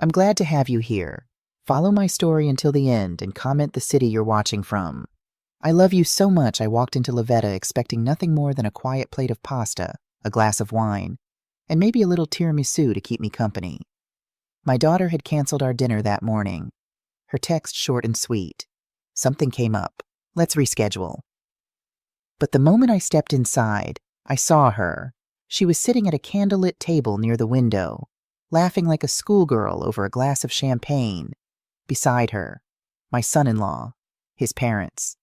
I'm glad to have you here. Follow my story until the end and comment the city you're watching from. I love you so much I walked into Lavetta expecting nothing more than a quiet plate of pasta, a glass of wine, and maybe a little tiramisu to keep me company. My daughter had canceled our dinner that morning. Her text short and sweet. Something came up. Let's reschedule. But the moment I stepped inside, I saw her. She was sitting at a candlelit table near the window, laughing like a schoolgirl over a glass of champagne. Beside her, my son-in-law, his parents,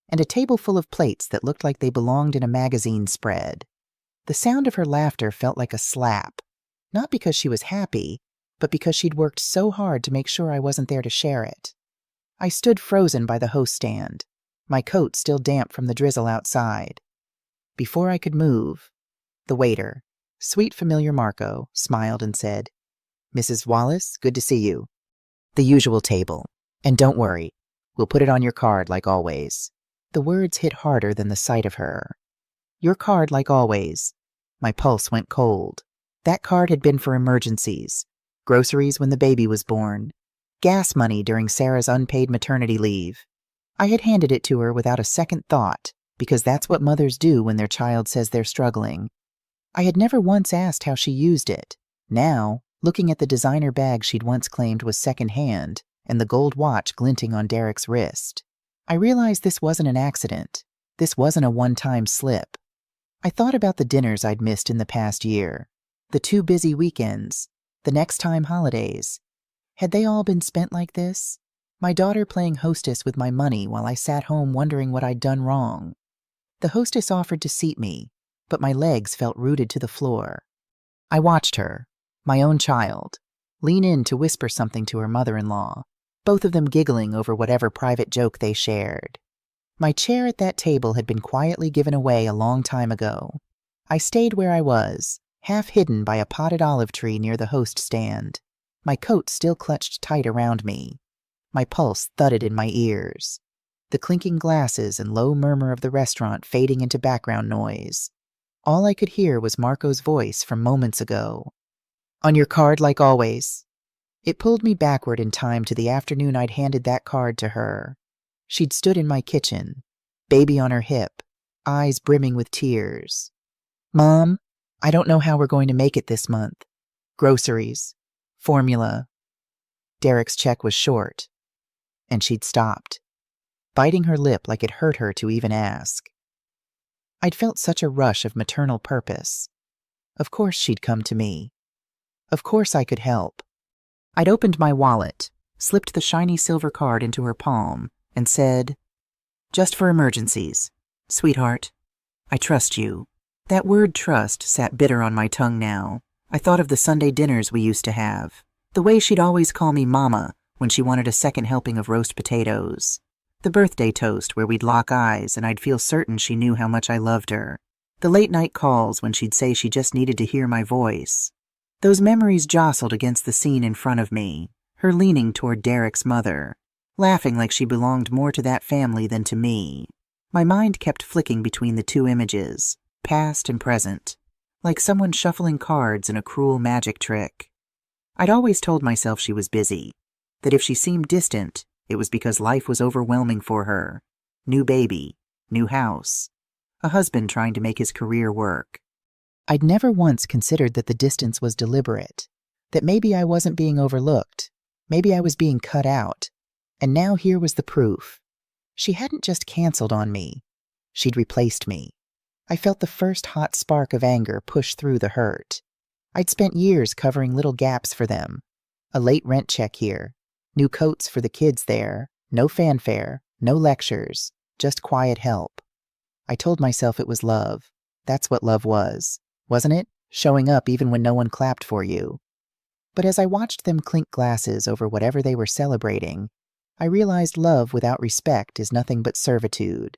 and a table full of plates that looked like they belonged in a magazine spread. The sound of her laughter felt like a slap, not because she was happy, but because she'd worked so hard to make sure I wasn't there to share it. I stood frozen by the host stand, my coat still damp from the drizzle outside. Before I could move, the waiter, sweet familiar Marco, smiled and said, "Mrs. Wallace, good to see you. The usual table. And don't worry, we'll put it on your card like always." The words hit harder than the sight of her. Your card like always. My pulse went cold. That card had been for emergencies, groceries when the baby was born, gas money during Sarah's unpaid maternity leave. I had handed it to her without a second thought, because that's what mothers do when their child says they're struggling. I had never once asked how she used it. Now, looking at the designer bag she'd once claimed was secondhand and the gold watch glinting on Derek's wrist, I realized this wasn't an accident. This wasn't a one-time slip. I thought about the dinners I'd missed in the past year, the 2 busy weekends, the next time holidays. Had they all been spent like this? My daughter playing hostess with my money while I sat home wondering what I'd done wrong. The hostess offered to seat me, but my legs felt rooted to the floor. I watched her, my own child, lean in to whisper something to her mother-in-law, both of them giggling over whatever private joke they shared. My chair at that table had been quietly given away a long time ago. I stayed where I was, half hidden by a potted olive tree near the host stand, my coat still clutched tight around me. My pulse thudded in my ears, the clinking glasses and low murmur of the restaurant fading into background noise. All I could hear was Marco's voice from moments ago. "On your card like always." It pulled me backward in time to the afternoon I'd handed that card to her. She'd stood in my kitchen, baby on her hip, eyes brimming with tears. "Mom, I don't know how we're going to make it this month. Groceries, formula." Derek's check was short, and she'd stopped, biting her lip like it hurt her to even ask. I'd felt such a rush of maternal purpose. Of course she'd come to me. Of course I could help. I'd opened my wallet, slipped the shiny silver card into her palm, and said, "Just for emergencies. Sweetheart, I trust you." That word trust sat bitter on my tongue now. I thought of the Sunday dinners we used to have, the way she'd always call me Mama when she wanted a second helping of roast potatoes, the birthday toast where we'd lock eyes and I'd feel certain she knew how much I loved her, the late-night calls when she'd say she just needed to hear my voice. Those memories jostled against the scene in front of me, her leaning toward Derek's mother, laughing like she belonged more to that family than to me. My mind kept flicking between the two images, past and present, like someone shuffling cards in a cruel magic trick. I'd always told myself she was busy, that if she seemed distant, it was because life was overwhelming for her. New baby, new house, a husband trying to make his career work. I'd never once considered that the distance was deliberate, that maybe I wasn't being overlooked, maybe I was being cut out, and now here was the proof. She hadn't just canceled on me, she'd replaced me. I felt the first hot spark of anger push through the hurt. I'd spent years covering little gaps for them. A late rent check here, new coats for the kids there, no fanfare, no lectures, just quiet help. I told myself it was love. That's what love was, wasn't it? Showing up even when no one clapped for you. But as I watched them clink glasses over whatever they were celebrating, I realized love without respect is nothing but servitude.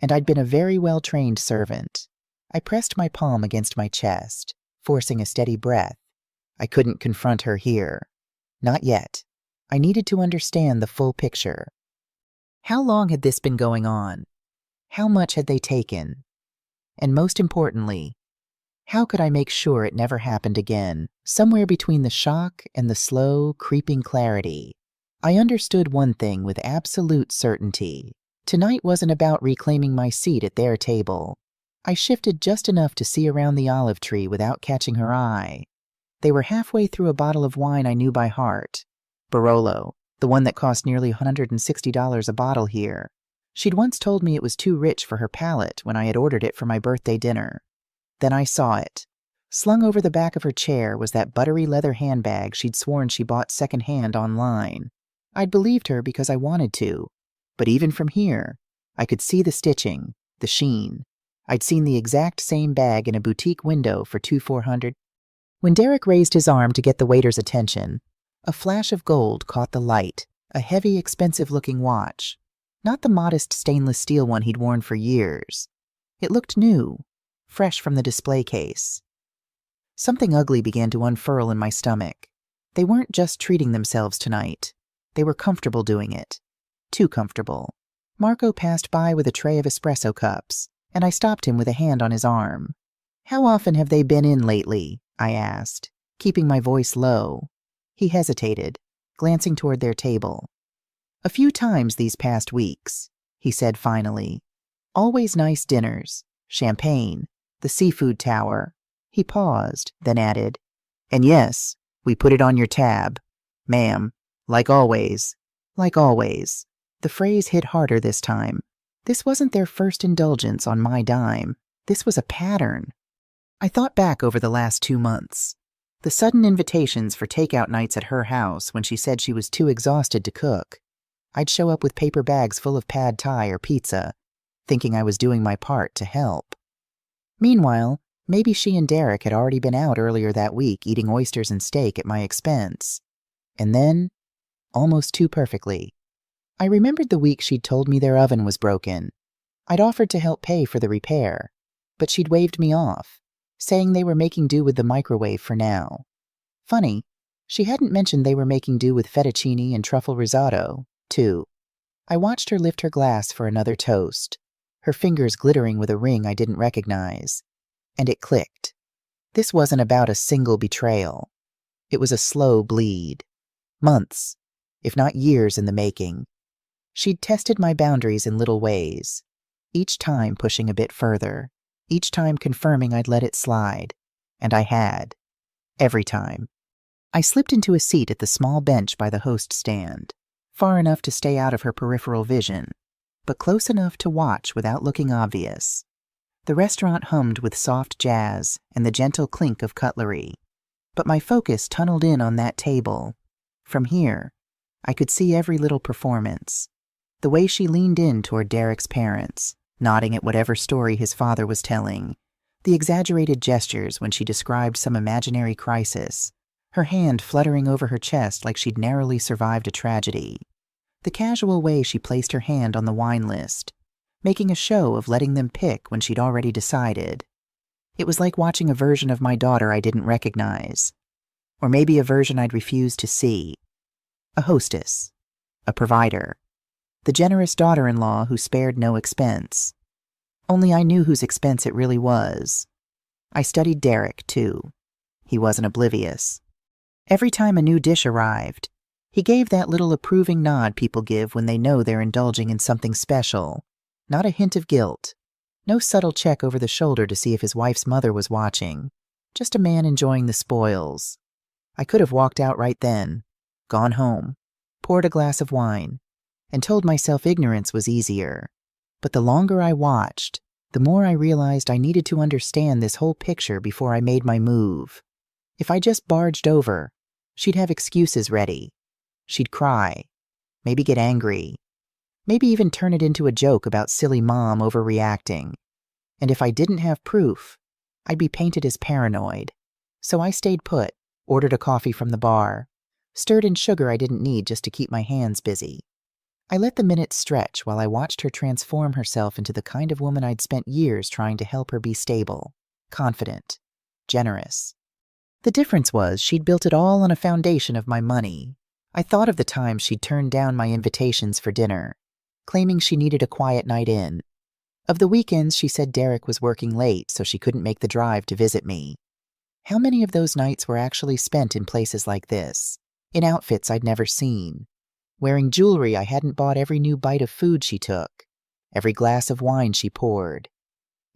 And I'd been a very well-trained servant. I pressed my palm against my chest, forcing a steady breath. I couldn't confront her here. Not yet. I needed to understand the full picture. How long had this been going on? How much had they taken? And most importantly, how could I make sure it never happened again? somewhere between the shock and the slow, creeping clarity. I understood one thing with absolute certainty. Tonight wasn't about reclaiming my seat at their table. I shifted just enough to see around the olive tree without catching her eye. They were halfway through a bottle of wine I knew by heart. Barolo, the one that cost nearly $160 a bottle here. She'd once told me it was too rich for her palate when I had ordered it for my birthday dinner. Then I saw it. Slung over the back of her chair was that buttery leather handbag she'd sworn she bought secondhand online. I'd believed her because I wanted to, but even from here, I could see the stitching, the sheen. I'd seen the exact same bag in a boutique window for $2,400. When Derek raised his arm to get the waiter's attention, a flash of gold caught the light, a heavy, expensive-looking watch. Not the modest stainless steel one he'd worn for years. It looked new, fresh from the display case. Something ugly began to unfurl in my stomach. They weren't just treating themselves tonight. They were comfortable doing it. Too comfortable. Marco passed by with a tray of espresso cups, and I stopped him with a hand on his arm. "How often have they been in lately?" I asked, keeping my voice low. He hesitated, glancing toward their table. "A few times these past weeks," he said finally. "Always nice dinners, champagne, the seafood tower." He paused, then added, "And yes, we put it on your tab. Ma'am, like always." Like always. The phrase hit harder this time. This wasn't their first indulgence on my dime. This was a pattern. I thought back over the last 2 months. The sudden invitations for takeout nights at her house when she said she was too exhausted to cook. I'd show up with paper bags full of pad thai or pizza, thinking I was doing my part to help. Meanwhile, maybe she and Derek had already been out earlier that week eating oysters and steak at my expense. And then, almost too perfectly, I remembered the week she'd told me their oven was broken. I'd offered to help pay for the repair, but she'd waved me off, saying they were making do with the microwave for now. Funny, she hadn't mentioned they were making do with fettuccine and truffle risotto, too. I watched her lift her glass for another toast, her fingers glittering with a ring I didn't recognize. And it clicked. This wasn't about a single betrayal. It was a slow bleed. Months, if not years in the making. She'd tested my boundaries in little ways, each time pushing a bit further, each time confirming I'd let it slide. And I had. Every time. I slipped into a seat at the small bench by the host stand, far enough to stay out of her peripheral vision, but close enough to watch without looking obvious. The restaurant hummed with soft jazz and the gentle clink of cutlery, but my focus tunneled in on that table. From here, I could see every little performance. The way she leaned in toward Derek's parents, nodding at whatever story his father was telling, the exaggerated gestures when she described some imaginary crisis, her hand fluttering over her chest like she'd narrowly survived a tragedy, the casual way she placed her hand on the wine list, making a show of letting them pick when she'd already decided. It was like watching a version of my daughter I didn't recognize, or maybe a version I'd refused to see. A hostess, a provider, the generous daughter-in-law who spared no expense. Only I knew whose expense it really was. I studied Derek, too. He wasn't oblivious. Every time a new dish arrived, he gave that little approving nod people give when they know they're indulging in something special. Not a hint of guilt. No subtle check over the shoulder to see if his wife's mother was watching. Just a man enjoying the spoils. I could have walked out right then, gone home, poured a glass of wine, and told myself ignorance was easier. But the longer I watched, the more I realized I needed to understand this whole picture before I made my move. If I just barged over, she'd have excuses ready. She'd cry, maybe get angry, maybe even turn it into a joke about silly mom overreacting. And if I didn't have proof, I'd be painted as paranoid. So I stayed put, ordered a coffee from the bar, stirred in sugar I didn't need just to keep my hands busy. I let the minutes stretch while I watched her transform herself into the kind of woman I'd spent years trying to help her be stable, confident, generous. The difference was she'd built it all on a foundation of my money. I thought of the times she'd turned down my invitations for dinner, claiming she needed a quiet night in. Of the weekends she said Derek was working late so she couldn't make the drive to visit me. How many of those nights were actually spent in places like this, in outfits I'd never seen, wearing jewelry I hadn't bought every new bite of food she took, every glass of wine she poured.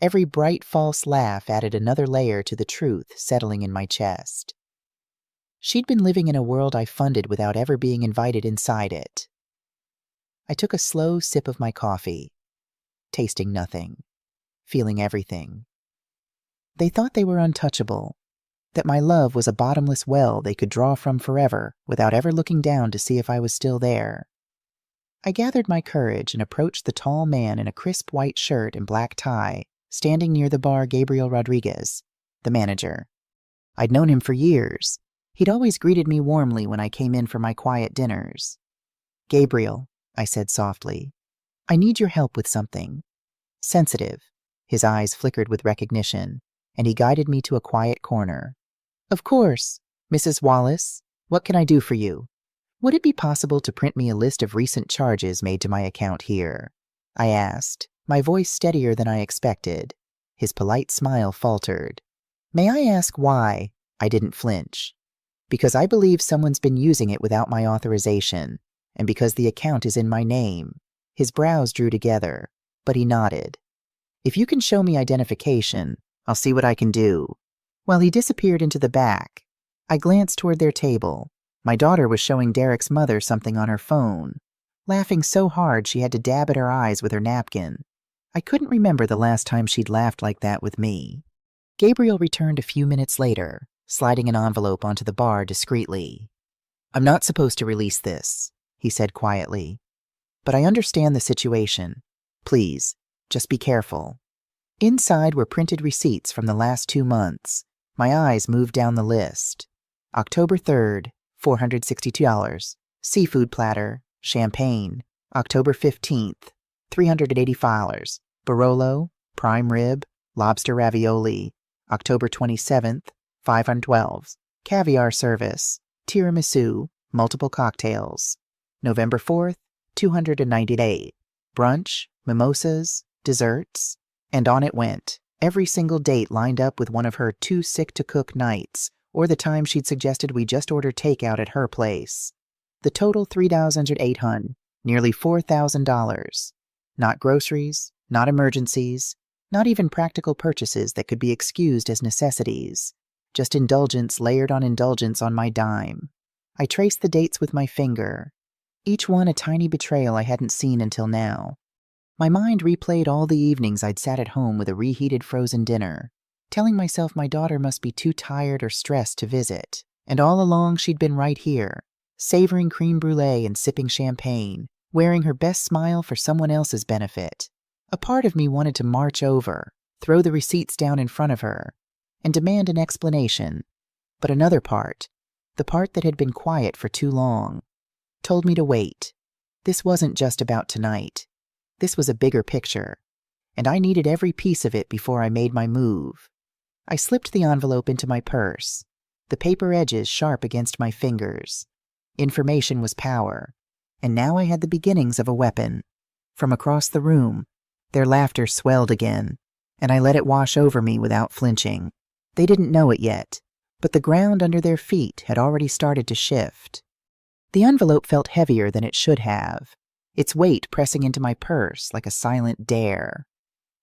Every bright false laugh added another layer to the truth settling in my chest. She'd been living in a world I funded without ever being invited inside it. I took a slow sip of my coffee, tasting nothing, feeling everything. They thought they were untouchable, that my love was a bottomless well they could draw from forever without ever looking down to see if I was still there. I gathered my courage and approached the tall man in a crisp white shirt and black tie, standing near the bar Gabriel Rodriguez, the manager. I'd known him for years. He'd always greeted me warmly when I came in for my quiet dinners. "Gabriel," I said softly, "I need your help with something." Sensitive, his eyes flickered with recognition, and he guided me to a quiet corner. "Of course. Mrs. Wallace, what can I do for you? Would it be possible to print me a list of recent charges made to my account here?" I asked, my voice steadier than I expected. His polite smile faltered. "May I ask why?" I didn't flinch. "Because I believe someone's been using it without my authorization, and because the account is in my name." His brows drew together, but he nodded. "If you can show me identification, I'll see what I can do." While he disappeared into the back, I glanced toward their table. My daughter was showing Derek's mother something on her phone, laughing so hard she had to dab at her eyes with her napkin. I couldn't remember the last time she'd laughed like that with me. Gabriel returned a few minutes later, sliding an envelope onto the bar discreetly. "I'm not supposed to release this," he said quietly, "but I understand the situation. Please, just be careful." Inside were printed receipts from the last 2 months. My eyes moved down the list. October 3rd, $462. Seafood platter, champagne. October 15th, $380. Barolo, prime rib, lobster ravioli. October 27th, $512. Caviar service, tiramisu, multiple cocktails. November 4th, $298. Brunch, mimosas, desserts. And on it went. Every single date lined up with one of her too sick to cook nights, or the time she'd suggested we just order takeout at her place. The total $3,800, nearly $4,000. Not groceries, not emergencies, not even practical purchases that could be excused as necessities. Just indulgence layered on indulgence on my dime. I traced the dates with my finger, each one a tiny betrayal I hadn't seen until now. My mind replayed all the evenings I'd sat at home with a reheated frozen dinner, telling myself my daughter must be too tired or stressed to visit, and all along she'd been right here, savoring creme brulee and sipping champagne, wearing her best smile for someone else's benefit. A part of me wanted to march over, throw the receipts down in front of her, and demand an explanation, but another part, the part that had been quiet for too long, told me to wait. This wasn't just about tonight. This was a bigger picture, and I needed every piece of it before I made my move. I slipped the envelope into my purse, the paper edges sharp against my fingers. Information was power, and now I had the beginnings of a weapon. From across the room, their laughter swelled again, and I let it wash over me without flinching. They didn't know it yet, but the ground under their feet had already started to shift. The envelope felt heavier than it should have, its weight pressing into my purse like a silent dare.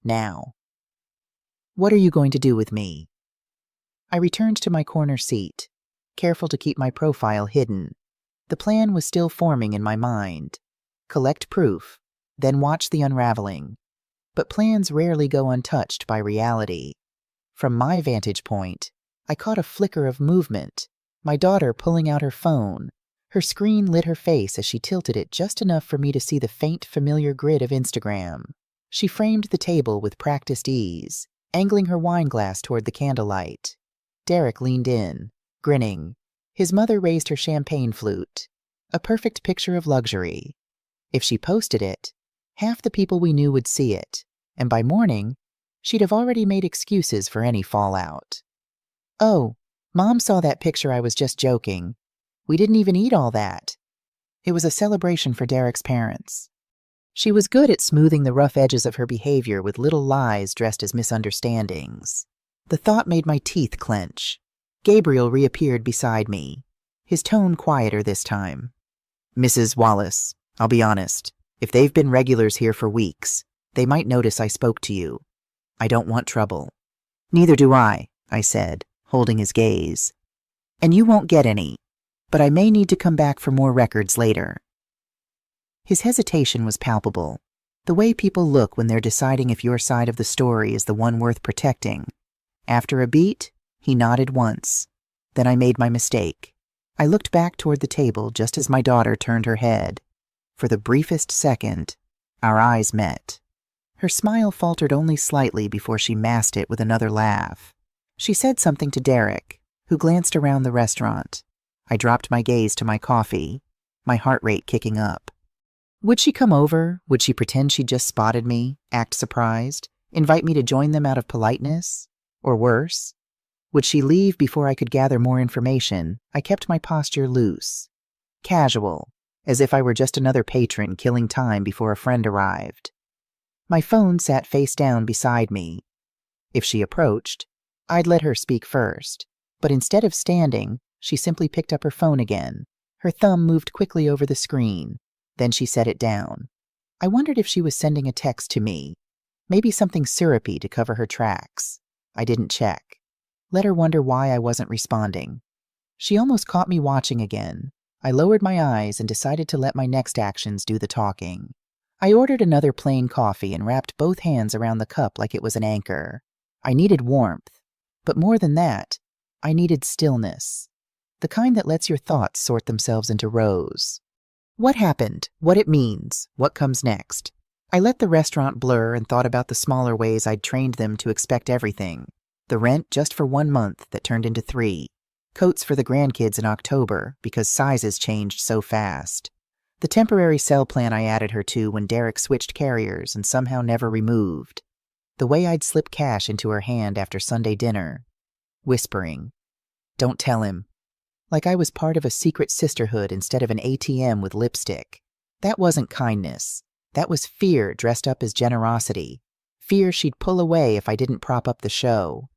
Now. "What are you going to do with me?" I returned to my corner seat, careful to keep my profile hidden. The plan was still forming in my mind. Collect proof, then watch the unraveling. But plans rarely go untouched by reality. From my vantage point, I caught a flicker of movement, my daughter pulling out her phone. Her screen lit her face as she tilted it just enough for me to see the faint, familiar grid of Instagram. She framed the table with practiced ease, angling her wine glass toward the candlelight. Derek leaned in, grinning. His mother raised her champagne flute, a perfect picture of luxury. If she posted it, half the people we knew would see it, and by morning, she'd have already made excuses for any fallout. "Oh, Mom saw that picture. I was just joking. We didn't even eat all that." It was a celebration for Derek's parents. She was good at smoothing the rough edges of her behavior with little lies dressed as misunderstandings. The thought made my teeth clench. Gabriel reappeared beside me, his tone quieter this time. Mrs. Wallace, I'll be honest. If they've been regulars here for weeks, they might notice I spoke to you. I don't want trouble. Neither do I said, holding his gaze. And you won't get any, but I may need to come back for more records later. His hesitation was palpable, the way people look when they're deciding if your side of the story is the one worth protecting. After a beat, he nodded once. Then I made my mistake. I looked back toward the table just as my daughter turned her head. For the briefest second, our eyes met. Her smile faltered only slightly before she masked it with another laugh. She said something to Derek, who glanced around the restaurant. I dropped my gaze to my coffee, my heart rate kicking up. Would she come over? Would she pretend she'd just spotted me, act surprised, invite me to join them out of politeness? Or worse? Would she leave before I could gather more information? I kept my posture loose, casual, as if I were just another patron killing time before a friend arrived. My phone sat face down beside me. If she approached, I'd let her speak first, but instead of standing, she simply picked up her phone again. Her thumb moved quickly over the screen. Then she set it down. I wondered if she was sending a text to me, maybe something syrupy to cover her tracks. I didn't check. Let her wonder why I wasn't responding. She almost caught me watching again. I lowered my eyes and decided to let my next actions do the talking. I ordered another plain coffee and wrapped both hands around the cup like it was an anchor. I needed warmth, but more than that, I needed stillness. The kind that lets your thoughts sort themselves into rows. What happened? What it means? What comes next? I let the restaurant blur and thought about the smaller ways I'd trained them to expect everything. The rent just for 1 month that turned into 3. Coats for the grandkids in October because sizes changed so fast. The temporary cell plan I added her to when Derek switched carriers and somehow never removed. The way I'd slip cash into her hand after Sunday dinner. Whispering, "Don't tell him." Like I was part of a secret sisterhood instead of an ATM with lipstick. That wasn't kindness. That was fear dressed up as generosity. Fear she'd pull away if I didn't prop up the show.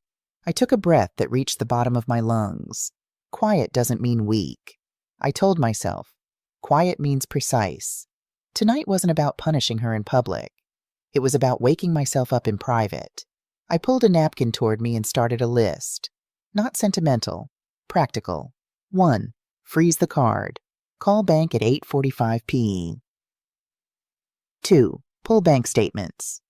I took a breath that reached the bottom of my lungs. Quiet doesn't mean weak. I told myself, quiet means precise. Tonight wasn't about punishing her in public. It was about waking myself up in private. I pulled a napkin toward me and started a list. Not sentimental, practical. 1. Freeze the card. Call bank at 8:45 p.m. 2. Pull bank statements.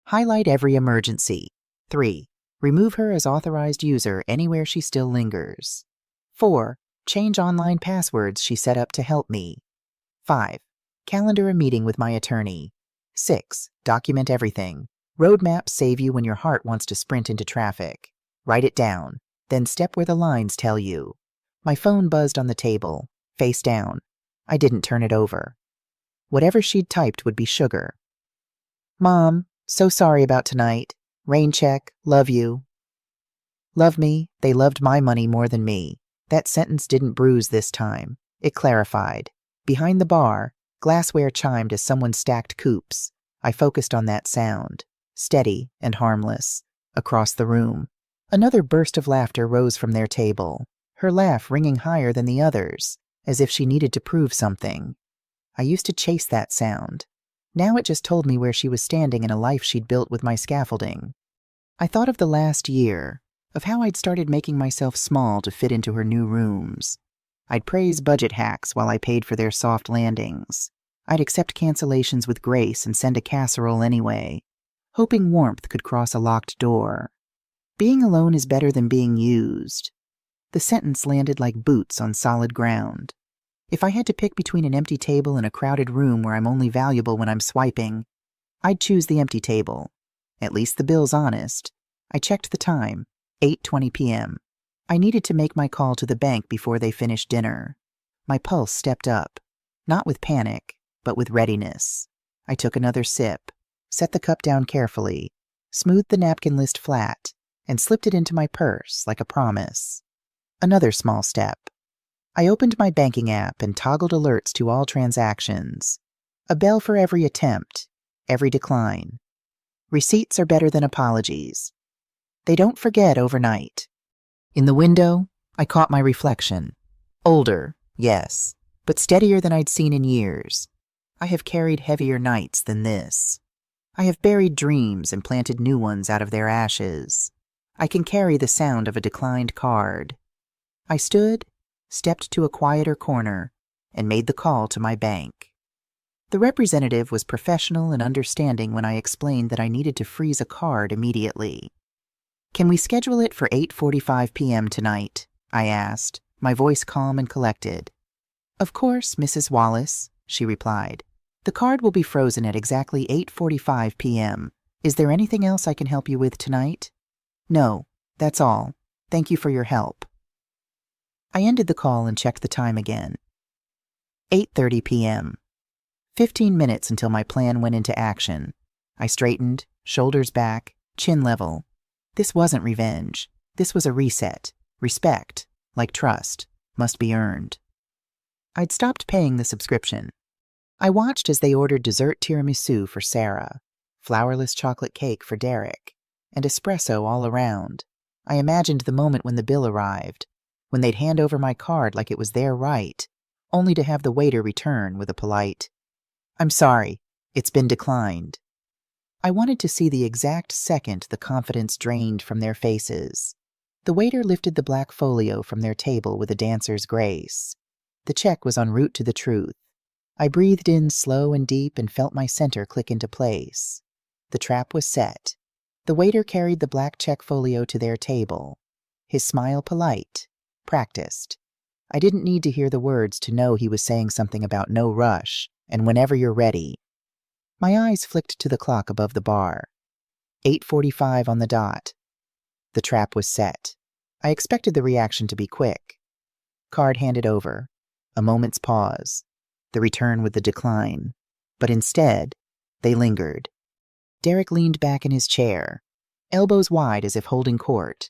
Highlight every emergency. 3. Remove her as authorized user anywhere she still lingers. 4. Change online passwords she set up to help me. 5. Calendar a meeting with my attorney. 6. Document everything. Roadmaps save you when your heart wants to sprint into traffic. Write it down, then step where the lines tell you. My phone buzzed on the table, face down. I didn't turn it over. Whatever she'd typed would be sugar. Mom, so sorry about tonight. Rain check, love you. Love me, they loved my money more than me. That sentence didn't bruise this time. It clarified. Behind the bar, glassware chimed as someone stacked coupes. I focused on that sound, steady and harmless, across the room. Another burst of laughter rose from their table, her laugh ringing higher than the others, as if she needed to prove something. I used to chase that sound. Now it just told me where she was standing in a life she'd built with my scaffolding. I thought of the last year, of how I'd started making myself small to fit into her new rooms. I'd praise budget hacks while I paid for their soft landings. I'd accept cancellations with grace and send a casserole anyway, hoping warmth could cross a locked door. Being alone is better than being used. The sentence landed like boots on solid ground. If I had to pick between an empty table and a crowded room where I'm only valuable when I'm swiping, I'd choose the empty table. At least the bill's honest. I checked the time, 8:20 p.m. I needed to make my call to the bank before they finished dinner. My pulse stepped up, not with panic, but with readiness. I took another sip, set the cup down carefully, smoothed the napkin list flat, and slipped it into my purse like a promise. Another small step. I opened my banking app and toggled alerts to all transactions. A bell for every attempt, every decline. Receipts are better than apologies. They don't forget overnight. In the window, I caught my reflection. Older, yes, but steadier than I'd seen in years. I have carried heavier nights than this. I have buried dreams and planted new ones out of their ashes. I can carry the sound of a declined card. I stood, stepped to a quieter corner, and made the call to my bank. The representative was professional and understanding when I explained that I needed to freeze a card immediately. "Can we schedule it for 8:45 p.m. tonight?" I asked, my voice calm and collected. "Of course, Mrs. Wallace," she replied. "The card will be frozen at exactly 8:45 p.m. Is there anything else I can help you with tonight?" "No, that's all. Thank you for your help." I ended the call and checked the time again. 8:30 p.m. 15 minutes until my plan went into action. I straightened, shoulders back, chin level. This wasn't revenge. This was a reset. Respect, like trust, must be earned. I'd stopped paying the subscription. I watched as they ordered dessert tiramisu for Sarah, flourless chocolate cake for Derek, and espresso all around. I imagined the moment when the bill arrived, when they'd hand over my card like it was their right, only to have the waiter return with a polite, "I'm sorry, it's been declined." I wanted to see the exact second the confidence drained from their faces. The waiter lifted the black folio from their table with a dancer's grace. The check was en route to the truth. I breathed in slow and deep and felt my center click into place. The trap was set. The waiter carried the black check folio to their table. His smile polite, practiced. I didn't need to hear the words to know he was saying something about no rush and whenever you're ready. My eyes flicked to the clock above the bar. 8:45 on the dot. The trap was set. I expected the reaction to be quick. Card handed over. A moment's pause. The return with the decline. But instead, they lingered. Derek leaned back in his chair, elbows wide as if holding court.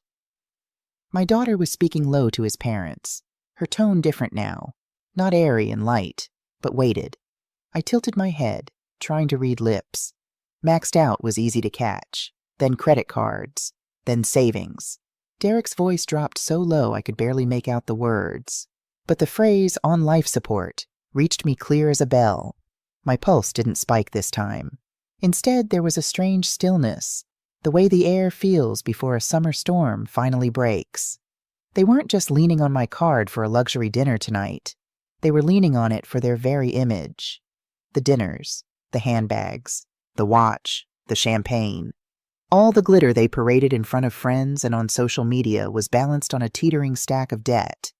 My daughter was speaking low to his parents, her tone different now, not airy and light, but weighted. I tilted my head, trying to read lips. Maxed out was easy to catch, then credit cards, then savings. Derek's voice dropped so low I could barely make out the words, but the phrase "on life support" reached me clear as a bell. My pulse didn't spike this time. Instead, there was a strange stillness, the way the air feels before a summer storm finally breaks. They weren't just leaning on my card for a luxury dinner tonight. They were leaning on it for their very image. The dinners, the handbags, the watch, the champagne. All the glitter they paraded in front of friends and on social media was balanced on a teetering stack of debt.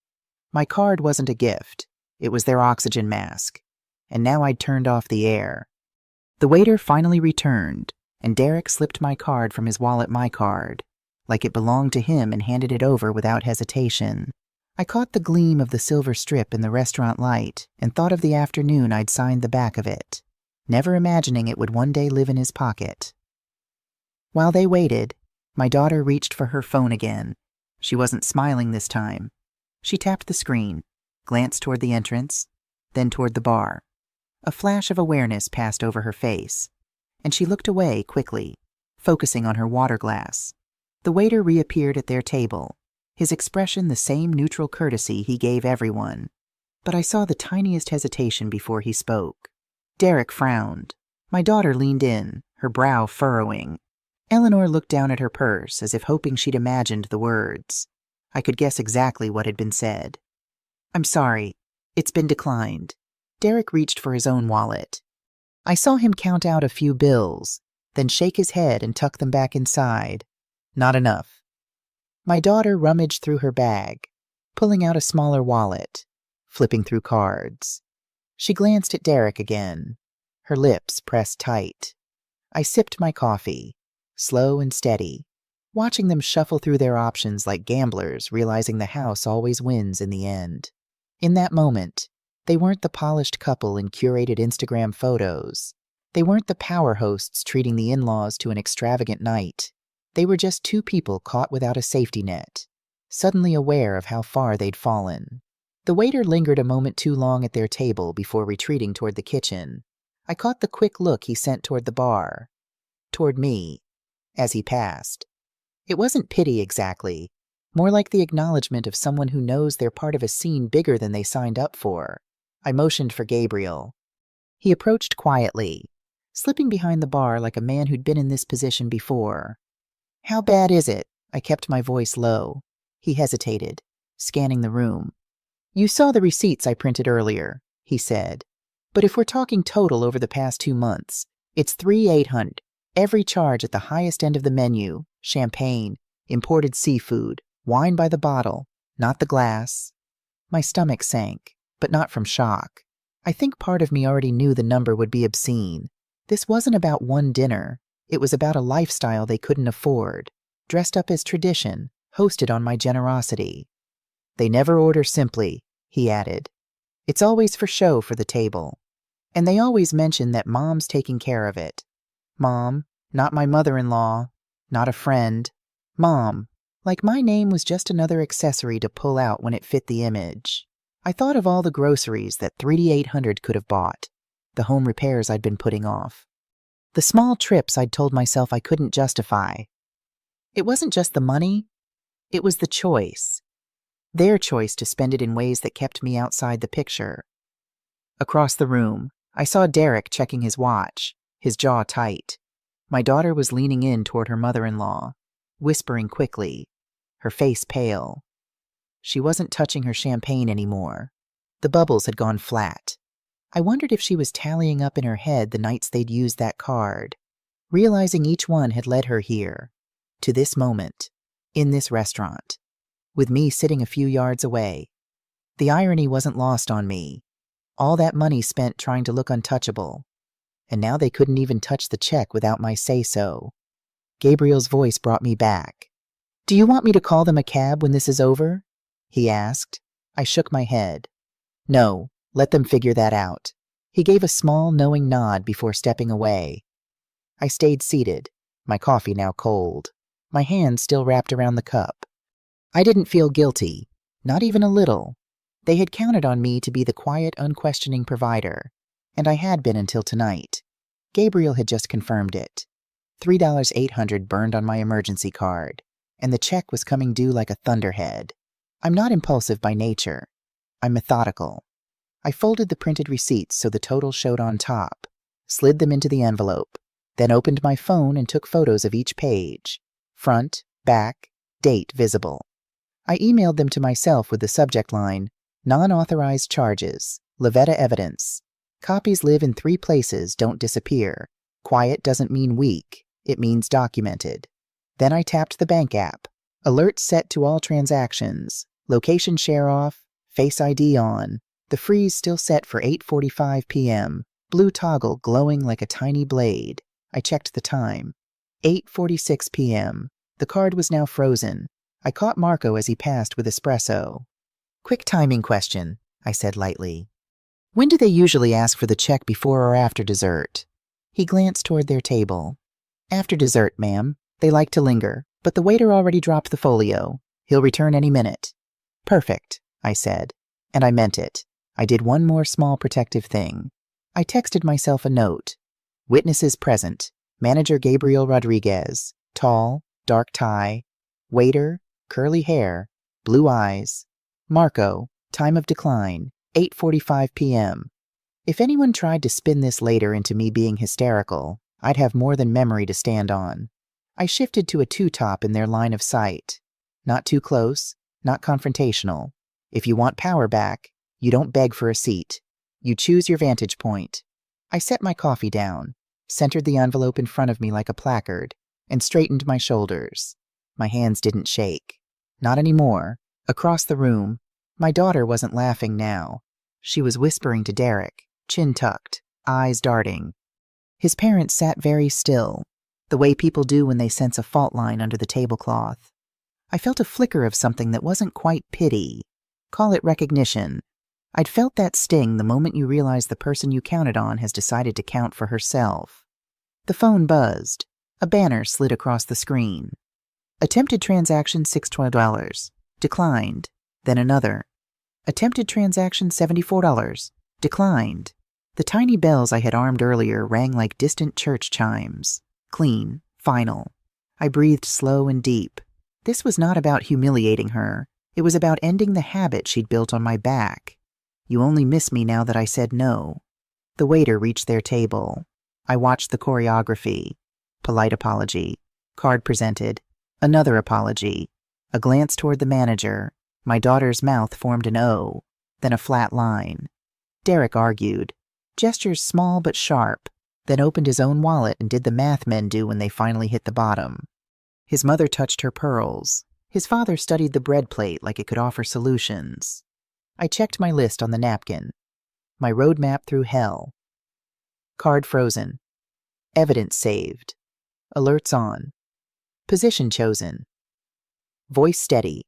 My card wasn't a gift. It was their oxygen mask. And now I'd turned off the air. The waiter finally returned, and Derek slipped my card from his wallet, my card, like it belonged to him, and handed it over without hesitation. I caught the gleam of the silver strip in the restaurant light and thought of the afternoon I'd signed the back of it, never imagining it would one day live in his pocket. While they waited, my daughter reached for her phone again. She wasn't smiling this time. She tapped the screen, glanced toward the entrance, then toward the bar. A flash of awareness passed over her face, and she looked away quickly, focusing on her water glass. The waiter reappeared at their table, his expression the same neutral courtesy he gave everyone. But I saw the tiniest hesitation before he spoke. Derek frowned. My daughter leaned in, her brow furrowing. Eleanor looked down at her purse as if hoping she'd imagined the words. I could guess exactly what had been said. "I'm sorry. It's been declined." Derek reached for his own wallet. I saw him count out a few bills, then shake his head and tuck them back inside. Not enough. My daughter rummaged through her bag, pulling out a smaller wallet, flipping through cards. She glanced at Derek again, her lips pressed tight. I sipped my coffee, slow and steady, watching them shuffle through their options like gamblers realizing the house always wins in the end. In that moment, they weren't the polished couple in curated Instagram photos. They weren't the power hosts treating the in-laws to an extravagant night. They were just two people caught without a safety net, suddenly aware of how far they'd fallen. The waiter lingered a moment too long at their table before retreating toward the kitchen. I caught the quick look he sent toward the bar, toward me, as he passed. It wasn't pity exactly, more like the acknowledgement of someone who knows they're part of a scene bigger than they signed up for. I motioned for Gabriel. He approached quietly, slipping behind the bar like a man who'd been in this position before. "How bad is it?" I kept my voice low. He hesitated, scanning the room. "You saw the receipts I printed earlier," he said. "But if we're talking total over the past 2 months, it's $3,800. Every charge at the highest end of the menu: champagne, imported seafood, wine by the bottle, not the glass." My stomach sank, but not from shock. I think part of me already knew the number would be obscene. This wasn't about one dinner. It was about a lifestyle they couldn't afford, dressed up as tradition, hosted on my generosity. "They never order simply," he added. "It's always for show for the table. And they always mention that Mom's taking care of it. Mom, not my mother-in-law, not a friend. Mom, like my name was just another accessory to pull out when it fit the image." I thought of all the groceries that $3,800 could have bought, the home repairs I'd been putting off, the small trips I'd told myself I couldn't justify. It wasn't just the money, it was the choice. Their choice to spend it in ways that kept me outside the picture. Across the room, I saw Derek checking his watch, his jaw tight. My daughter was leaning in toward her mother-in-law, whispering quickly, her face pale. She wasn't touching her champagne anymore. The bubbles had gone flat. I wondered if she was tallying up in her head the nights they'd used that card, realizing each one had led her here, to this moment, in this restaurant, with me sitting a few yards away. The irony wasn't lost on me. All that money spent trying to look untouchable, and now they couldn't even touch the check without my say-so. Gabriel's voice brought me back. "Do you want me to call them a cab when this is over?" he asked. I shook my head. "No, let them figure that out." He gave a small, knowing nod before stepping away. I stayed seated, my coffee now cold, my hand still wrapped around the cup. I didn't feel guilty, not even a little. They had counted on me to be the quiet, unquestioning provider, and I had been until tonight. Gabriel had just confirmed it. $3,800 burned on my emergency card, and the check was coming due like a thunderhead. I'm not impulsive by nature. I'm methodical. I folded the printed receipts so the total showed on top, slid them into the envelope, then opened my phone and took photos of each page. Front, back, date visible. I emailed them to myself with the subject line, "Non-authorized charges, Lavetta evidence. Copies live in 3 places, don't disappear. Quiet doesn't mean weak, it means documented." Then I tapped the bank app. Alerts set to all transactions. Location share off, Face ID on. The freeze still set for 8:45 p.m. Blue toggle glowing like a tiny blade. I checked the time. 8:46 p.m. The card was now frozen. I caught Marco as he passed with espresso. "Quick timing question," I said lightly. "When do they usually ask for the check, before or after dessert?" He glanced toward their table. "After dessert, ma'am. They like to linger, but the waiter already dropped the folio. He'll return any minute." "Perfect," I said, and I meant it. I did one more small protective thing. I texted myself a note. Witnesses present. Manager Gabriel Rodriguez. Tall, dark tie. Waiter, curly hair, blue eyes. Marco, time of decline, 8:45 p.m. If anyone tried to spin this later into me being hysterical, I'd have more than memory to stand on. I shifted to a two-top in their line of sight. Not too close, not confrontational. If you want power back, you don't beg for a seat. You choose your vantage point. I set my coffee down, centered the envelope in front of me like a placard, and straightened my shoulders. My hands didn't shake. Not anymore. Across the room, my daughter wasn't laughing now. She was whispering to Derek, chin tucked, eyes darting. His parents sat very still, the way people do when they sense a fault line under the tablecloth. I felt a flicker of something that wasn't quite pity. Call it recognition. I'd felt that sting the moment you realize the person you counted on has decided to count for herself. The phone buzzed. A banner slid across the screen. Attempted transaction $612. Declined. Then another. Attempted transaction $74. Declined. The tiny bells I had armed earlier rang like distant church chimes. Clean. Final. I breathed slow and deep. This was not about humiliating her. It was about ending the habit she'd built on my back. You only miss me now that I said no. The waiter reached their table. I watched the choreography. Polite apology. Card presented. Another apology. A glance toward the manager. My daughter's mouth formed an O, then a flat line. Derek argued. Gestures small but sharp, then opened his own wallet and did the math men do when they finally hit the bottom. His mother touched her pearls. His father studied the bread plate like it could offer solutions. I checked my list on the napkin. My roadmap through hell. Card frozen. Evidence saved. Alerts on. Position chosen. Voice steady.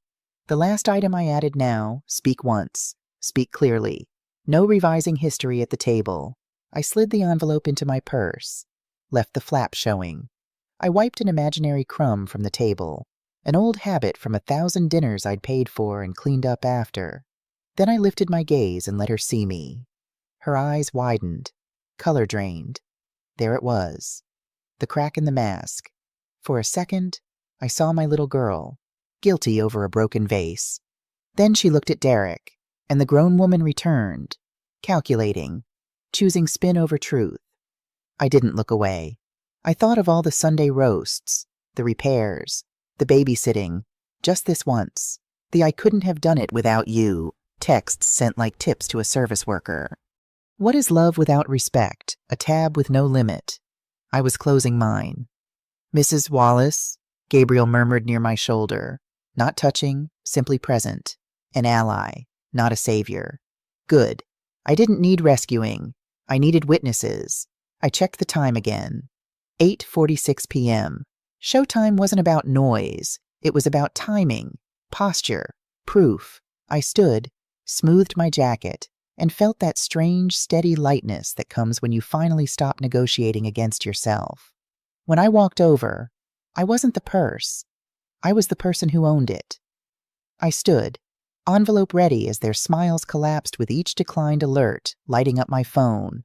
The last item I added now, speak once. Speak clearly. No revising history at the table. I slid the envelope into my purse. Left the flap showing. I wiped an imaginary crumb from the table. An old habit from 1,000 dinners I'd paid for and cleaned up after. Then I lifted my gaze and let her see me. Her eyes widened. Color drained. There it was. The crack in the mask. For a second, I saw my little girl, guilty over a broken vase. Then she looked at Derek, and the grown woman returned, calculating, choosing spin over truth. I didn't look away. I thought of all the Sunday roasts, the repairs, the babysitting, just this once. The I couldn't have done it without you, texts sent like tips to a service worker. What is love without respect? A tab with no limit. I was closing mine. Mrs. Wallace, Gabriel murmured near my shoulder. Not touching, simply present. An ally, not a savior. Good. I didn't need rescuing. I needed witnesses. I checked the time again. 8:46 p.m. Showtime wasn't about noise. It was about timing, posture, proof. I stood, smoothed my jacket, and felt that strange, steady lightness that comes when you finally stop negotiating against yourself. When I walked over, I wasn't the purse. I was the person who owned it. I stood, envelope ready as their smiles collapsed with each declined alert, lighting up my phone.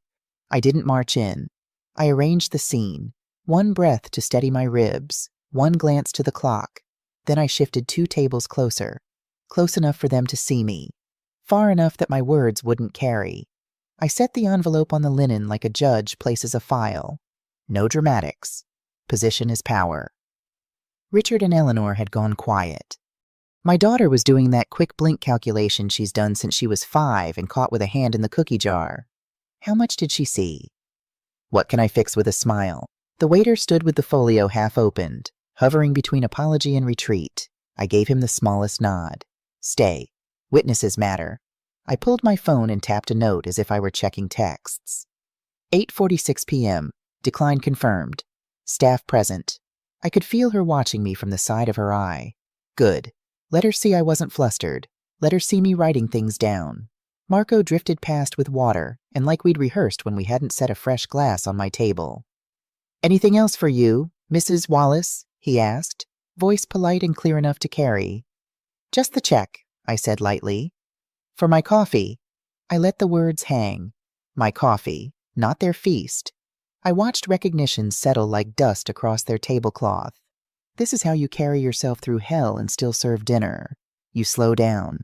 I didn't march in. I arranged the scene. One breath to steady my ribs, one glance to the clock. Then I shifted 2 tables closer, close enough for them to see me, far enough that my words wouldn't carry. I set the envelope on the linen like a judge places a file. No dramatics. Position is power. Richard and Eleanor had gone quiet. My daughter was doing that quick blink calculation she's done since she was 5 and caught with a hand in the cookie jar. How much did she see? What can I fix with a smile? The waiter stood with the folio half opened, hovering between apology and retreat. I gave him the smallest nod. Stay. Witnesses matter. I pulled my phone and tapped a note as if I were checking texts. 8:46 p.m. Decline confirmed. Staff present. I could feel her watching me from the side of her eye. Good. Let her see I wasn't flustered. Let her see me writing things down. Marco drifted past with water, and like we'd rehearsed when we hadn't set a fresh glass on my table. Anything else for you, Mrs. Wallace? He asked, voice polite and clear enough to carry. Just the check, I said lightly. For my coffee. I let the words hang. My coffee, not their feast. I watched recognition settle like dust across their tablecloth. This is how you carry yourself through hell and still serve dinner. You slow down.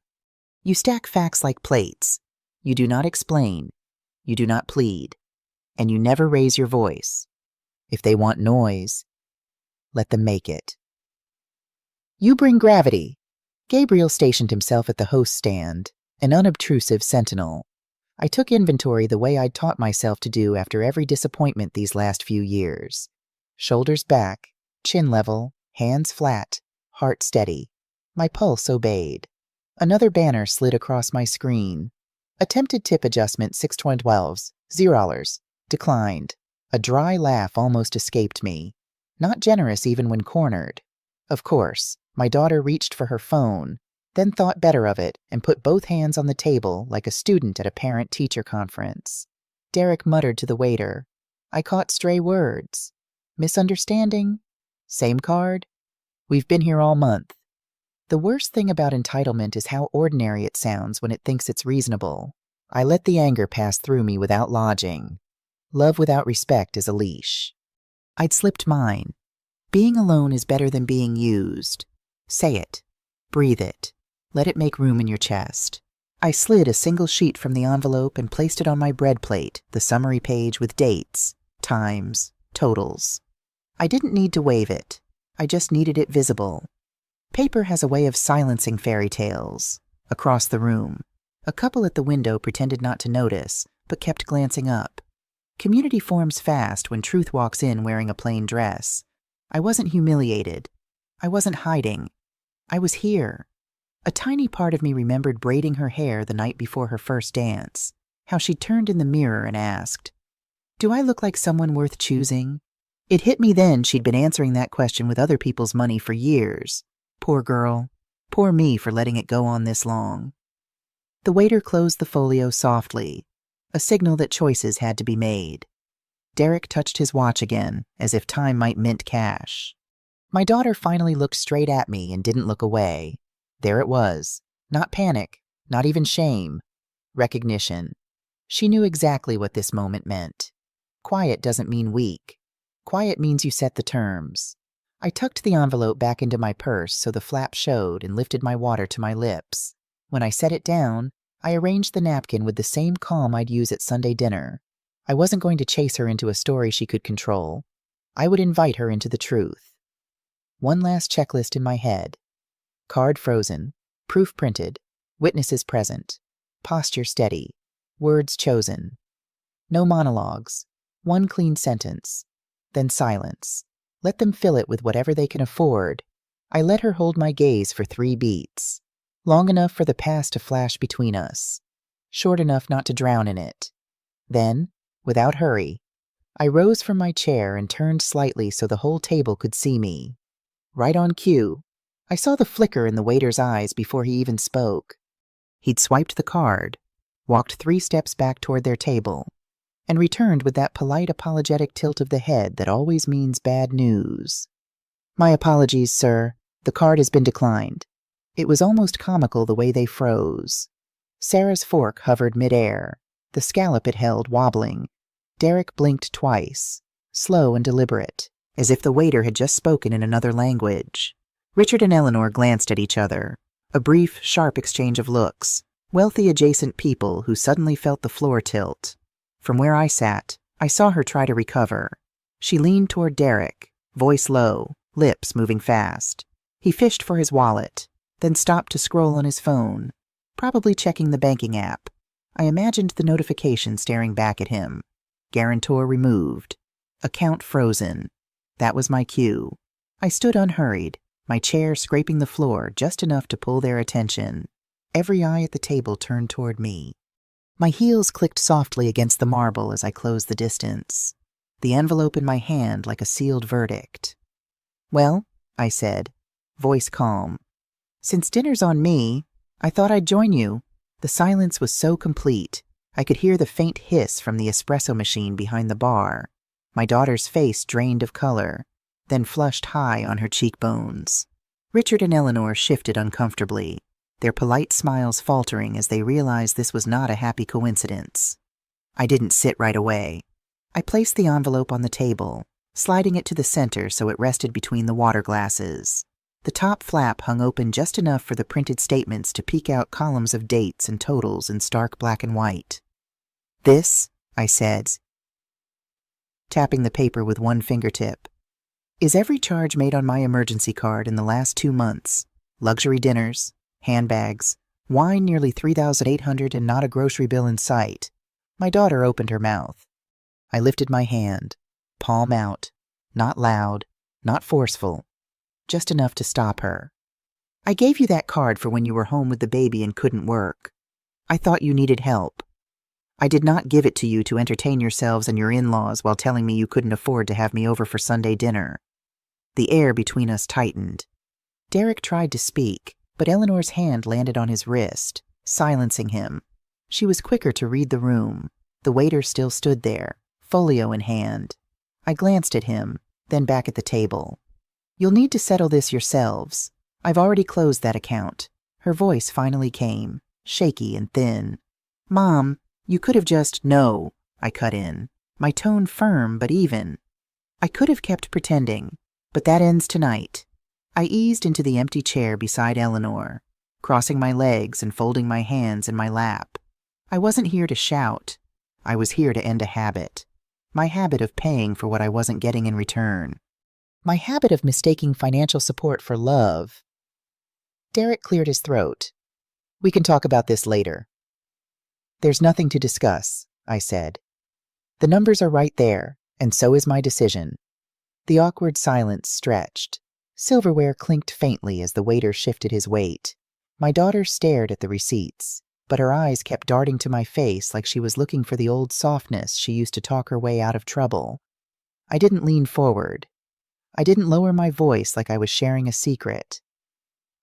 You stack facts like plates. You do not explain. You do not plead. And you never raise your voice. If they want noise, let them make it. You bring gravity. Gabriel stationed himself at the host stand, an unobtrusive sentinel. I took inventory the way I'd taught myself to do after every disappointment these last few years. Shoulders back, chin level, hands flat, heart steady. My pulse obeyed. Another banner slid across my screen. Attempted tip adjustment 6/12, $0. Declined. A dry laugh almost escaped me. Not generous even when cornered. Of course, my daughter reached for her phone, then thought better of it and put both hands on the table like a student at a parent-teacher conference. Derek muttered to the waiter. I caught stray words. Misunderstanding? Same card? We've been here all month. The worst thing about entitlement is how ordinary it sounds when it thinks it's reasonable. I let the anger pass through me without lodging. Love without respect is a leash. I'd slipped mine. Being alone is better than being used. Say it. Breathe it. Let it make room in your chest. I slid a single sheet from the envelope and placed it on my bread plate, the summary page with dates, times, totals. I didn't need to wave it. I just needed it visible. Paper has a way of silencing fairy tales. Across the room, a couple at the window pretended not to notice, but kept glancing up. Community forms fast when truth walks in wearing a plain dress. I wasn't humiliated. I wasn't hiding. I was here. A tiny part of me remembered braiding her hair the night before her first dance, how she turned in the mirror and asked, "Do I look like someone worth choosing?" It hit me then she'd been answering that question with other people's money for years. Poor girl. Poor me for letting it go on this long. The waiter closed the folio softly, a signal that choices had to be made. Derek touched his watch again, as if time might mint cash. My daughter finally looked straight at me and didn't look away. There it was. Not panic, not even shame. Recognition. She knew exactly what this moment meant. Quiet doesn't mean weak. Quiet means you set the terms. I tucked the envelope back into my purse so the flap showed and lifted my water to my lips. When I set it down, I arranged the napkin with the same calm I'd use at Sunday dinner. I wasn't going to chase her into a story she could control. I would invite her into the truth. One last checklist in my head. Card frozen, proof printed, witnesses present, posture steady, words chosen. No monologues, one clean sentence, then silence. Let them fill it with whatever they can afford. I let her hold my gaze for 3 beats, long enough for the past to flash between us, short enough not to drown in it. Then, without hurry, I rose from my chair and turned slightly so the whole table could see me. Right on cue, I saw the flicker in the waiter's eyes before he even spoke. He'd swiped the card, walked 3 steps back toward their table, and returned with that polite apologetic tilt of the head that always means bad news. "My apologies, sir. The card has been declined." It was almost comical the way they froze. Sarah's fork hovered midair, the scallop it held wobbling. Derek blinked twice, slow and deliberate, as if the waiter had just spoken in another language. Richard and Eleanor glanced at each other, a brief, sharp exchange of looks, wealthy adjacent people who suddenly felt the floor tilt. From where I sat, I saw her try to recover. She leaned toward Derek, voice low, lips moving fast. He fished for his wallet, then stopped to scroll on his phone, probably checking the banking app. I imagined the notification staring back at him. Guarantor removed. Account frozen. That was my cue. I stood unhurried, my chair scraping the floor just enough to pull their attention. Every eye at the table turned toward me. My heels clicked softly against the marble as I closed the distance, the envelope in my hand like a sealed verdict. "Well," I said, voice calm, "since dinner's on me, I thought I'd join you." The silence was so complete, I could hear the faint hiss from the espresso machine behind the bar. My daughter's face drained of color, then flushed high on her cheekbones. Richard and Eleanor shifted uncomfortably, their polite smiles faltering as they realized this was not a happy coincidence. I didn't sit right away. I placed the envelope on the table, sliding it to the center so it rested between the water glasses. The top flap hung open just enough for the printed statements to peek out columns of dates and totals in stark black and white. "This," I said, tapping the paper with one fingertip, "is every charge made on my emergency card in the last 2 months. Luxury dinners, handbags, wine nearly 3,800 and not a grocery bill in sight." My daughter opened her mouth. I lifted my hand, palm out, not loud, not forceful, just enough to stop her. "I gave you that card for when you were home with the baby and couldn't work. I thought you needed help. I did not give it to you to entertain yourselves and your in-laws while telling me you couldn't afford to have me over for Sunday dinner." The air between us tightened. Derek tried to speak, but Eleanor's hand landed on his wrist, silencing him. She was quicker to read the room. The waiter still stood there, folio in hand. I glanced at him, then back at the table. "You'll need to settle this yourselves. I've already closed that account." Her voice finally came, shaky and thin. "Mom, you could have just—" "No," I cut in, my tone firm but even. "I could have kept pretending, but that ends tonight. I eased into the empty chair beside Eleanor, crossing my legs and folding my hands in my lap. I wasn't here to shout. I was here to end a habit. My habit of paying for what I wasn't getting in return. My habit of mistaking financial support for love. Derek cleared his throat. We can talk about this later. There's nothing to discuss, I said. The numbers are right there, and so is my decision. The awkward silence stretched. Silverware clinked faintly as the waiter shifted his weight. My daughter stared at the receipts, but her eyes kept darting to my face like she was looking for the old softness she used to talk her way out of trouble. I didn't lean forward. I didn't lower my voice like I was sharing a secret.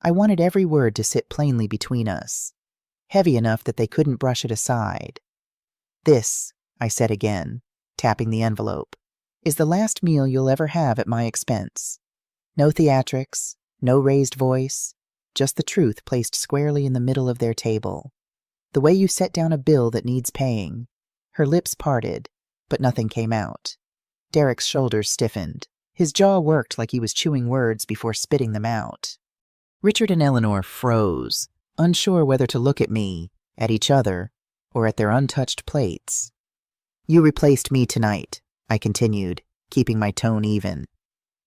I wanted every word to sit plainly between us, heavy enough that they couldn't brush it aside. This, I said again, tapping the envelope, is the last meal you'll ever have at my expense. No theatrics, no raised voice, just the truth placed squarely in the middle of their table. The way you set down a bill that needs paying. Her lips parted, but nothing came out. Derek's shoulders stiffened. His jaw worked like he was chewing words before spitting them out. Richard and Eleanor froze, unsure whether to look at me, at each other, or at their untouched plates. You replaced me tonight, I continued, keeping my tone even.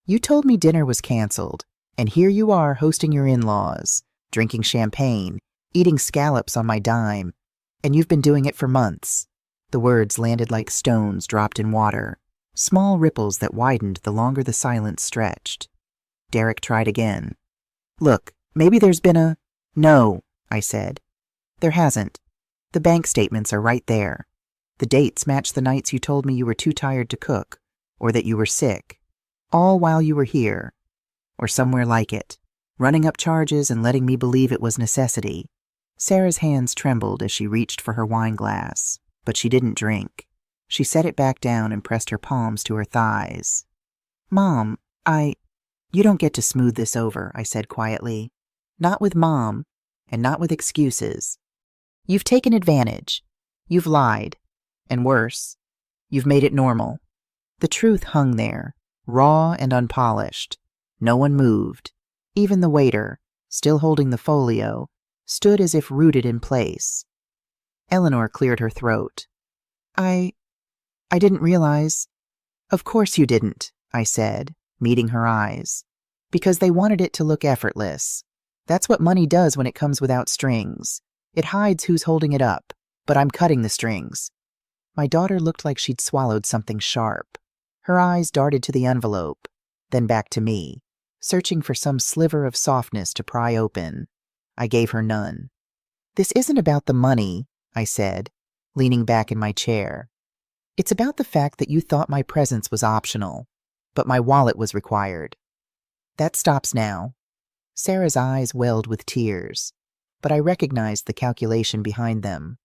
You told me dinner was canceled, and here you are hosting your in-laws, drinking champagne, eating scallops on my dime, and you've been doing it for months. The words landed like stones dropped in water, small ripples that widened the longer the silence stretched. Derek tried again. Look, maybe there's been a... No, I said. There hasn't. The bank statements are right there. The dates match the nights you told me you were too tired to cook, or that you were sick. All while you were here, or somewhere like it, running up charges and letting me believe it was necessity. Sarah's hands trembled as she reached for her wine glass, but she didn't drink. She set it back down and pressed her palms to her thighs. Mom, You don't get to smooth this over, I said quietly. Not with Mom, and not with excuses. You've taken advantage. You've lied. And worse, you've made it normal. The truth hung there, raw and unpolished. No one moved. Even the waiter, still holding the folio, stood as if rooted in place. Eleanor cleared her throat. I didn't realize. Of course you didn't, I said, meeting her eyes. Because they wanted it to look effortless. That's what money does when it comes without strings. It hides who's holding it up, but I'm cutting the strings. My daughter looked like she'd swallowed something sharp. Her eyes darted to the envelope, then back to me, searching for some sliver of softness to pry open. I gave her none. This isn't about the money, I said, leaning back in my chair. It's about the fact that you thought my presence was optional, but my wallet was required. That stops now. Sarah's eyes welled with tears, but I recognized the calculation behind them.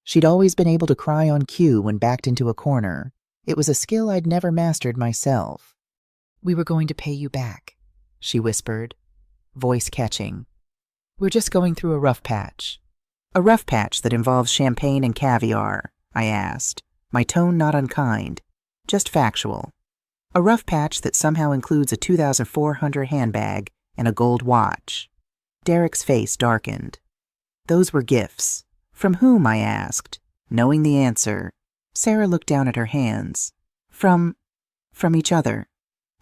She'd always been able to cry on cue when backed into a corner. It was a skill I'd never mastered myself. We were going to pay you back, she whispered, voice catching. We're just going through a rough patch. A rough patch that involves champagne and caviar, I asked, my tone not unkind, just factual. A rough patch that somehow includes a 2,400 handbag and a gold watch. Derek's face darkened. Those were gifts. From whom, I asked. Knowing the answer, Sarah looked down at her hands. From each other.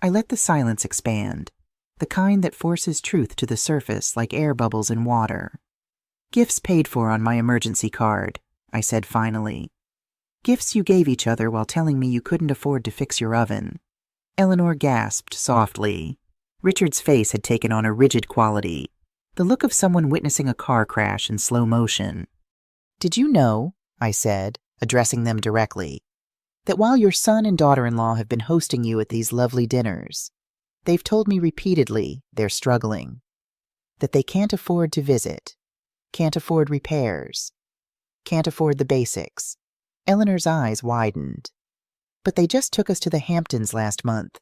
I let the silence expand, the kind that forces truth to the surface like air bubbles in water. Gifts paid for on my emergency card, I said finally. Gifts you gave each other while telling me you couldn't afford to fix your oven. Eleanor gasped softly. Richard's face had taken on a rigid quality, the look of someone witnessing a car crash in slow motion. Did you know, I said, addressing them directly, that while your son and daughter-in-law have been hosting you at these lovely dinners, they've told me repeatedly they're struggling, that they can't afford to visit, can't afford repairs, can't afford the basics. Eleanor's eyes widened. But they just took us to the Hamptons last month.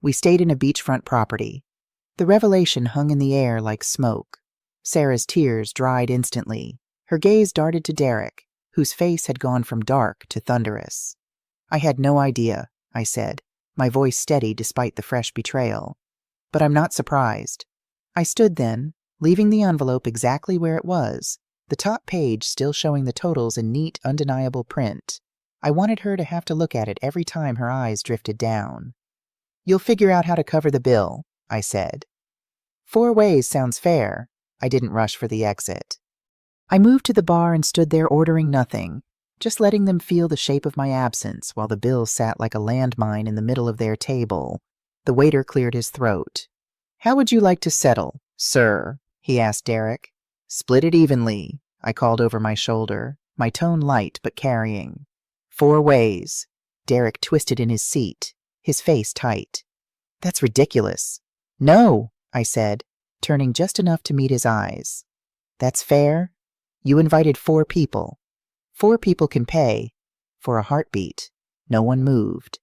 We stayed in a beachfront property. The revelation hung in the air like smoke. Sarah's tears dried instantly. Her gaze darted to Derek, whose face had gone from dark to thunderous. I had no idea, I said, my voice steady despite the fresh betrayal. But I'm not surprised. I stood then, leaving the envelope exactly where it was, the top page still showing the totals in neat, undeniable print. I wanted her to have to look at it every time her eyes drifted down. "You'll figure out how to cover the bill," I said. 4 ways sounds fair. I didn't rush for the exit. I moved to the bar and stood there ordering nothing, just letting them feel the shape of my absence while the bill sat like a landmine in the middle of their table. The waiter cleared his throat. "How would you like to settle, sir?" he asked Derek. "Split it evenly," I called over my shoulder, my tone light but carrying. 4 ways. Derek twisted in his seat, his face tight. "That's ridiculous." "No," I said, turning just enough to meet his eyes. "That's fair. You invited 4 people. 4 people can pay." For a heartbeat. No one moved.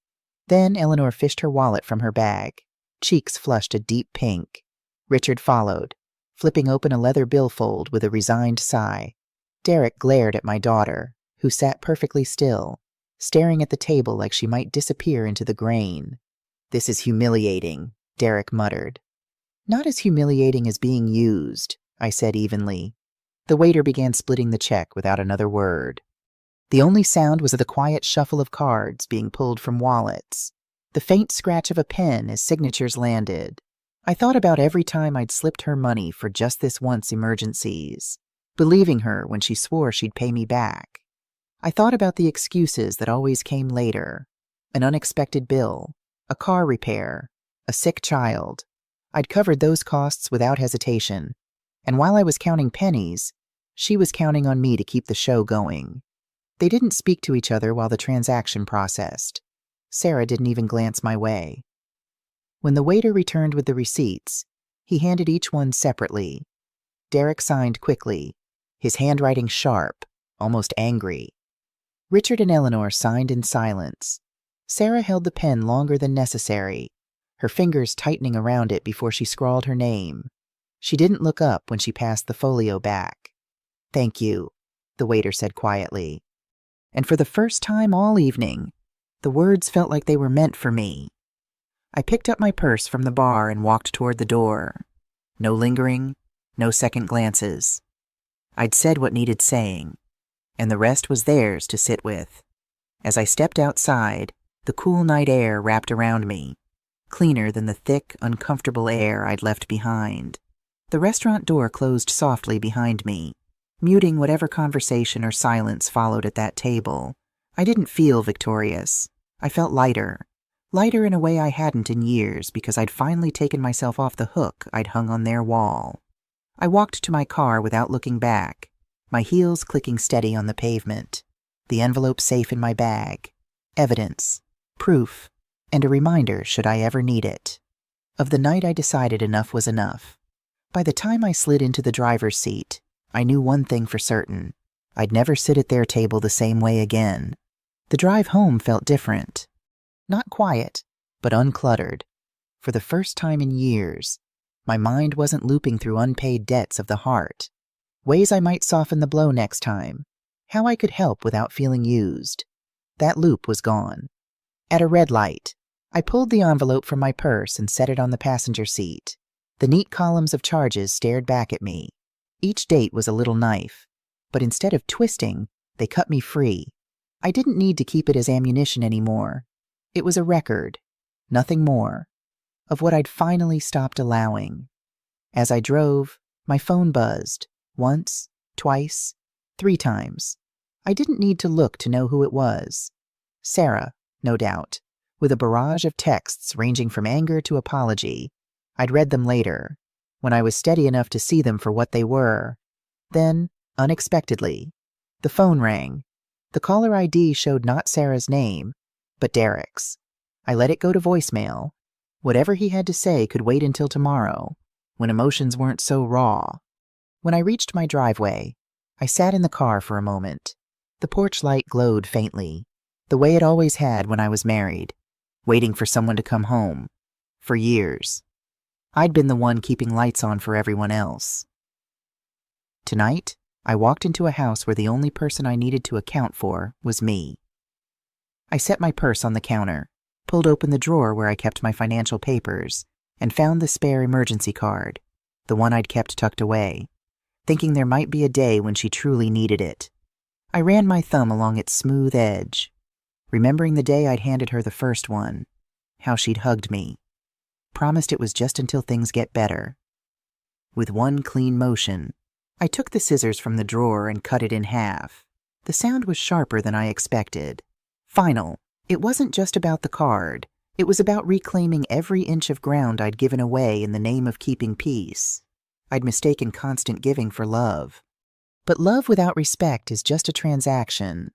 Then Eleanor fished her wallet from her bag. Cheeks flushed a deep pink. Richard followed, flipping open a leather billfold with a resigned sigh. Derek glared at my daughter, who sat perfectly still, staring at the table like she might disappear into the grain. "This is humiliating," Derek muttered. "Not as humiliating as being used," I said evenly. The waiter began splitting the check without another word. The only sound was the quiet shuffle of cards being pulled from wallets, the faint scratch of a pen as signatures landed. I thought about every time I'd slipped her money for just this once emergencies, believing her when she swore she'd pay me back. I thought about the excuses that always came later: an unexpected bill, a car repair, a sick child. I'd covered those costs without hesitation, and while I was counting pennies, she was counting on me to keep the show going. They didn't speak to each other while the transaction processed. Sarah didn't even glance my way. When the waiter returned with the receipts, he handed each one separately. Derek signed quickly, his handwriting sharp, almost angry. Richard and Eleanor signed in silence. Sarah held the pen longer than necessary, her fingers tightening around it before she scrawled her name. She didn't look up when she passed the folio back. "Thank you," the waiter said quietly. And for the first time all evening, the words felt like they were meant for me. I picked up my purse from the bar and walked toward the door. No lingering, no second glances. I'd said what needed saying, and the rest was theirs to sit with. As I stepped outside, the cool night air wrapped around me, cleaner than the thick, uncomfortable air I'd left behind. The restaurant door closed softly behind me, muting whatever conversation or silence followed at that table. I didn't feel victorious. I felt lighter in a way I hadn't in years because I'd finally taken myself off the hook I'd hung on their wall. I walked to my car without looking back, my heels clicking steady on the pavement, the envelope safe in my bag, evidence, proof, and a reminder should I ever need it. Of the night I decided enough was enough. By the time I slid into the driver's seat, I knew one thing for certain: I'd never sit at their table the same way again. The drive home felt different. Not quiet, but uncluttered. For the first time in years, my mind wasn't looping through unpaid debts of the heart, ways I might soften the blow next time, how I could help without feeling used. That loop was gone. At a red light, I pulled the envelope from my purse and set it on the passenger seat. The neat columns of charges stared back at me. Each date was a little knife, but instead of twisting, they cut me free. I didn't need to keep it as ammunition anymore. It was a record, nothing more, of what I'd finally stopped allowing. As I drove, my phone buzzed, once, twice, 3 times. I didn't need to look to know who it was. Sarah, no doubt, with a barrage of texts ranging from anger to apology. I'd read them later, when I was steady enough to see them for what they were. Then, unexpectedly, the phone rang. The caller ID showed not Sarah's name, but Derek's. I let it go to voicemail. Whatever he had to say could wait until tomorrow, when emotions weren't so raw. When I reached my driveway, I sat in the car for a moment. The porch light glowed faintly, the way it always had when I was married, waiting for someone to come home. For years. I'd been the one keeping lights on for everyone else. Tonight, I walked into a house where the only person I needed to account for was me. I set my purse on the counter, pulled open the drawer where I kept my financial papers, and found the spare emergency card, the one I'd kept tucked away, thinking there might be a day when she truly needed it. I ran my thumb along its smooth edge, remembering the day I'd handed her the first one, how she'd hugged me, promised it was just until things get better. With one clean motion, I took the scissors from the drawer and cut it in half. The sound was sharper than I expected. Final. It wasn't just about the card. It was about reclaiming every inch of ground I'd given away in the name of keeping peace. I'd mistaken constant giving for love. But love without respect is just a transaction.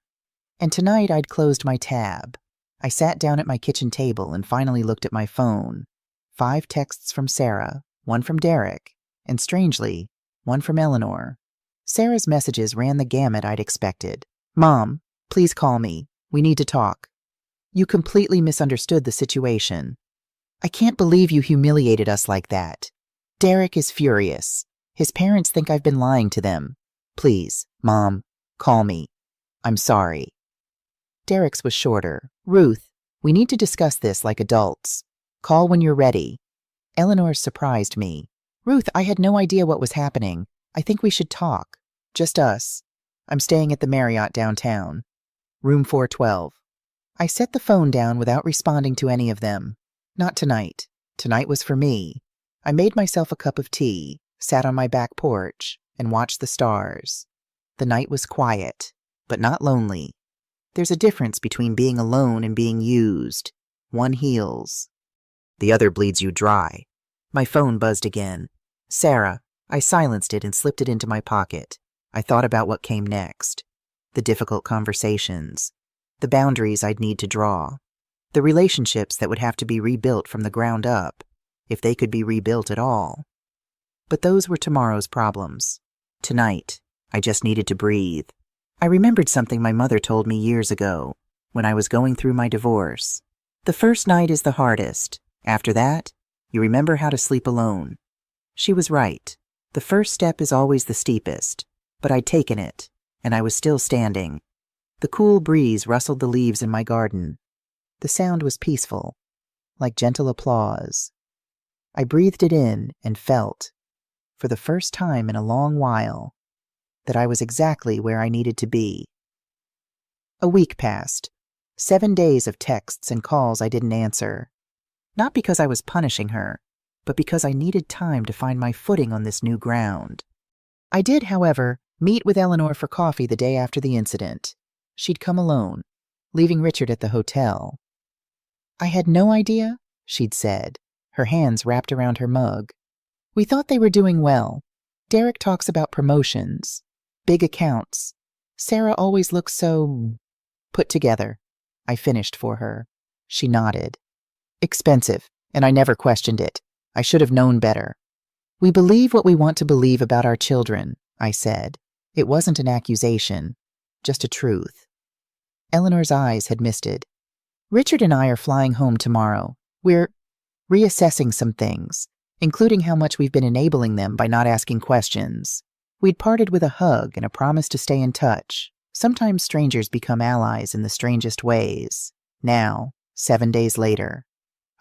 And tonight I'd closed my tab. I sat down at my kitchen table and finally looked at my phone. 5 texts from Sarah, 1 from Derek, and strangely, 1 from Eleanor. Sarah's messages ran the gamut I'd expected. Mom, please call me. We need to talk. You completely misunderstood the situation. I can't believe you humiliated us like that. Derek is furious. His parents think I've been lying to them. Please, Mom, call me. I'm sorry. Derek's was shorter. Ruth, we need to discuss this like adults. Call when you're ready. Eleanor's surprised me. Ruth, I had no idea what was happening. I think we should talk. Just us. I'm staying at the Marriott downtown. Room 412. I set the phone down without responding to any of them. Not tonight. Tonight was for me. I made myself a cup of tea, sat on my back porch, and watched the stars. The night was quiet, but not lonely. There's a difference between being alone and being used. One heals. The other bleeds you dry. My phone buzzed again. Sarah. I silenced it and slipped it into my pocket. I thought about what came next. The difficult conversations. The boundaries I'd need to draw. The relationships that would have to be rebuilt from the ground up, if they could be rebuilt at all. But those were tomorrow's problems. Tonight, I just needed to breathe. I remembered something my mother told me years ago, when I was going through my divorce. The first night is the hardest. After that, you remember how to sleep alone. She was right. The first step is always the steepest, but I'd taken it, and I was still standing. The cool breeze rustled the leaves in my garden. The sound was peaceful, like gentle applause. I breathed it in and felt, for the first time in a long while, that I was exactly where I needed to be. A week passed. 7 days of texts and calls I didn't answer. Not because I was punishing her, but because I needed time to find my footing on this new ground. I did, however, meet with Eleanor for coffee the day after the incident. She'd come alone, leaving Richard at the hotel. I had no idea, she'd said, her hands wrapped around her mug. We thought they were doing well. Derek talks about promotions, big accounts. Sarah always looks so put together. I finished for her. She nodded. Expensive, and I never questioned it. I should have known better. We believe what we want to believe about our children, I said. It wasn't an accusation, just a truth. Eleanor's eyes had misted. Richard and I are flying home tomorrow. We're reassessing some things, including how much we've been enabling them by not asking questions. We'd parted with a hug and a promise to stay in touch. Sometimes strangers become allies in the strangest ways. Now, 7 days later,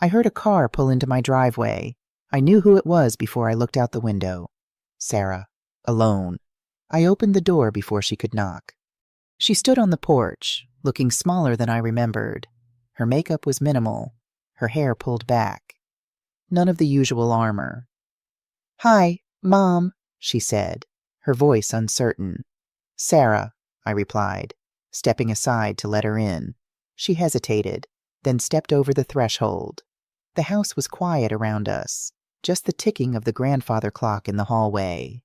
I heard a car pull into my driveway. I knew who it was before I looked out the window. Sarah, alone. I opened the door before she could knock. She stood on the porch, looking smaller than I remembered. Her makeup was minimal, her hair pulled back. None of the usual armor. Hi, Mom, she said, her voice uncertain. Sarah, I replied, stepping aside to let her in. She hesitated, then stepped over the threshold. The house was quiet around us, just the ticking of the grandfather clock in the hallway.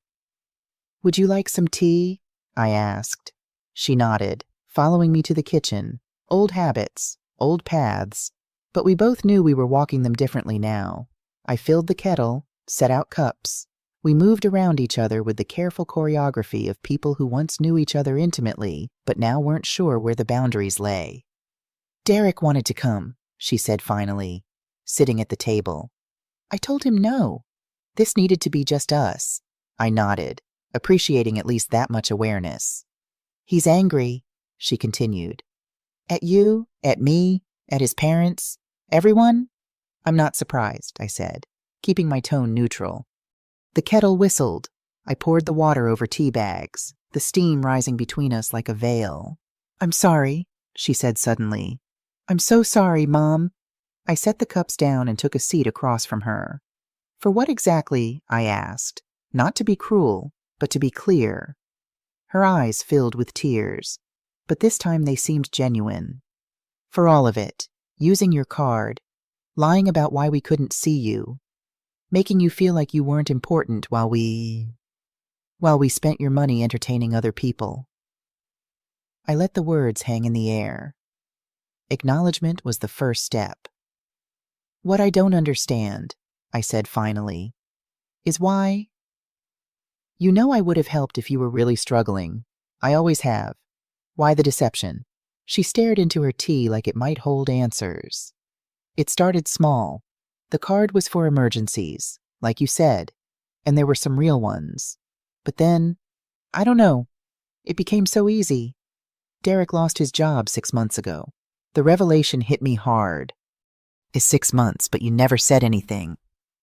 Would you like some tea? I asked. She nodded, following me to the kitchen. Old habits, old paths, but we both knew we were walking them differently now. I filled the kettle, set out cups. We moved around each other with the careful choreography of people who once knew each other intimately, but now weren't sure where the boundaries lay. Derek wanted to come, she said finally, sitting at the table. I told him no. This needed to be just us. I nodded, appreciating at least that much awareness. He's angry, she continued. At you, at me, at his parents, everyone? I'm not surprised, I said. keeping my tone neutral. The kettle whistled. I poured the water over tea bags, the steam rising between us like a veil. "I'm sorry," she said suddenly. "I'm so sorry, Mom." I set the cups down and took a seat across from her. "For what exactly?" I asked. Not to be cruel, but to be clear. Her eyes filled with tears, but this time they seemed genuine. "For all of it. Using your card. Lying about why we couldn't see you. Making you feel like you weren't important while we spent your money entertaining other people." I let the words hang in the air. Acknowledgement was the first step. "What I don't understand," I said finally, "is why... You know I would have helped if you were really struggling. I always have. Why the deception?" She stared into her tea like it might hold answers. "It started small. The card was for emergencies, like you said, and there were some real ones. But then, I don't know, it became so easy. Derek lost his job 6 months ago. The revelation hit me hard. It's 6 months, but you never said anything.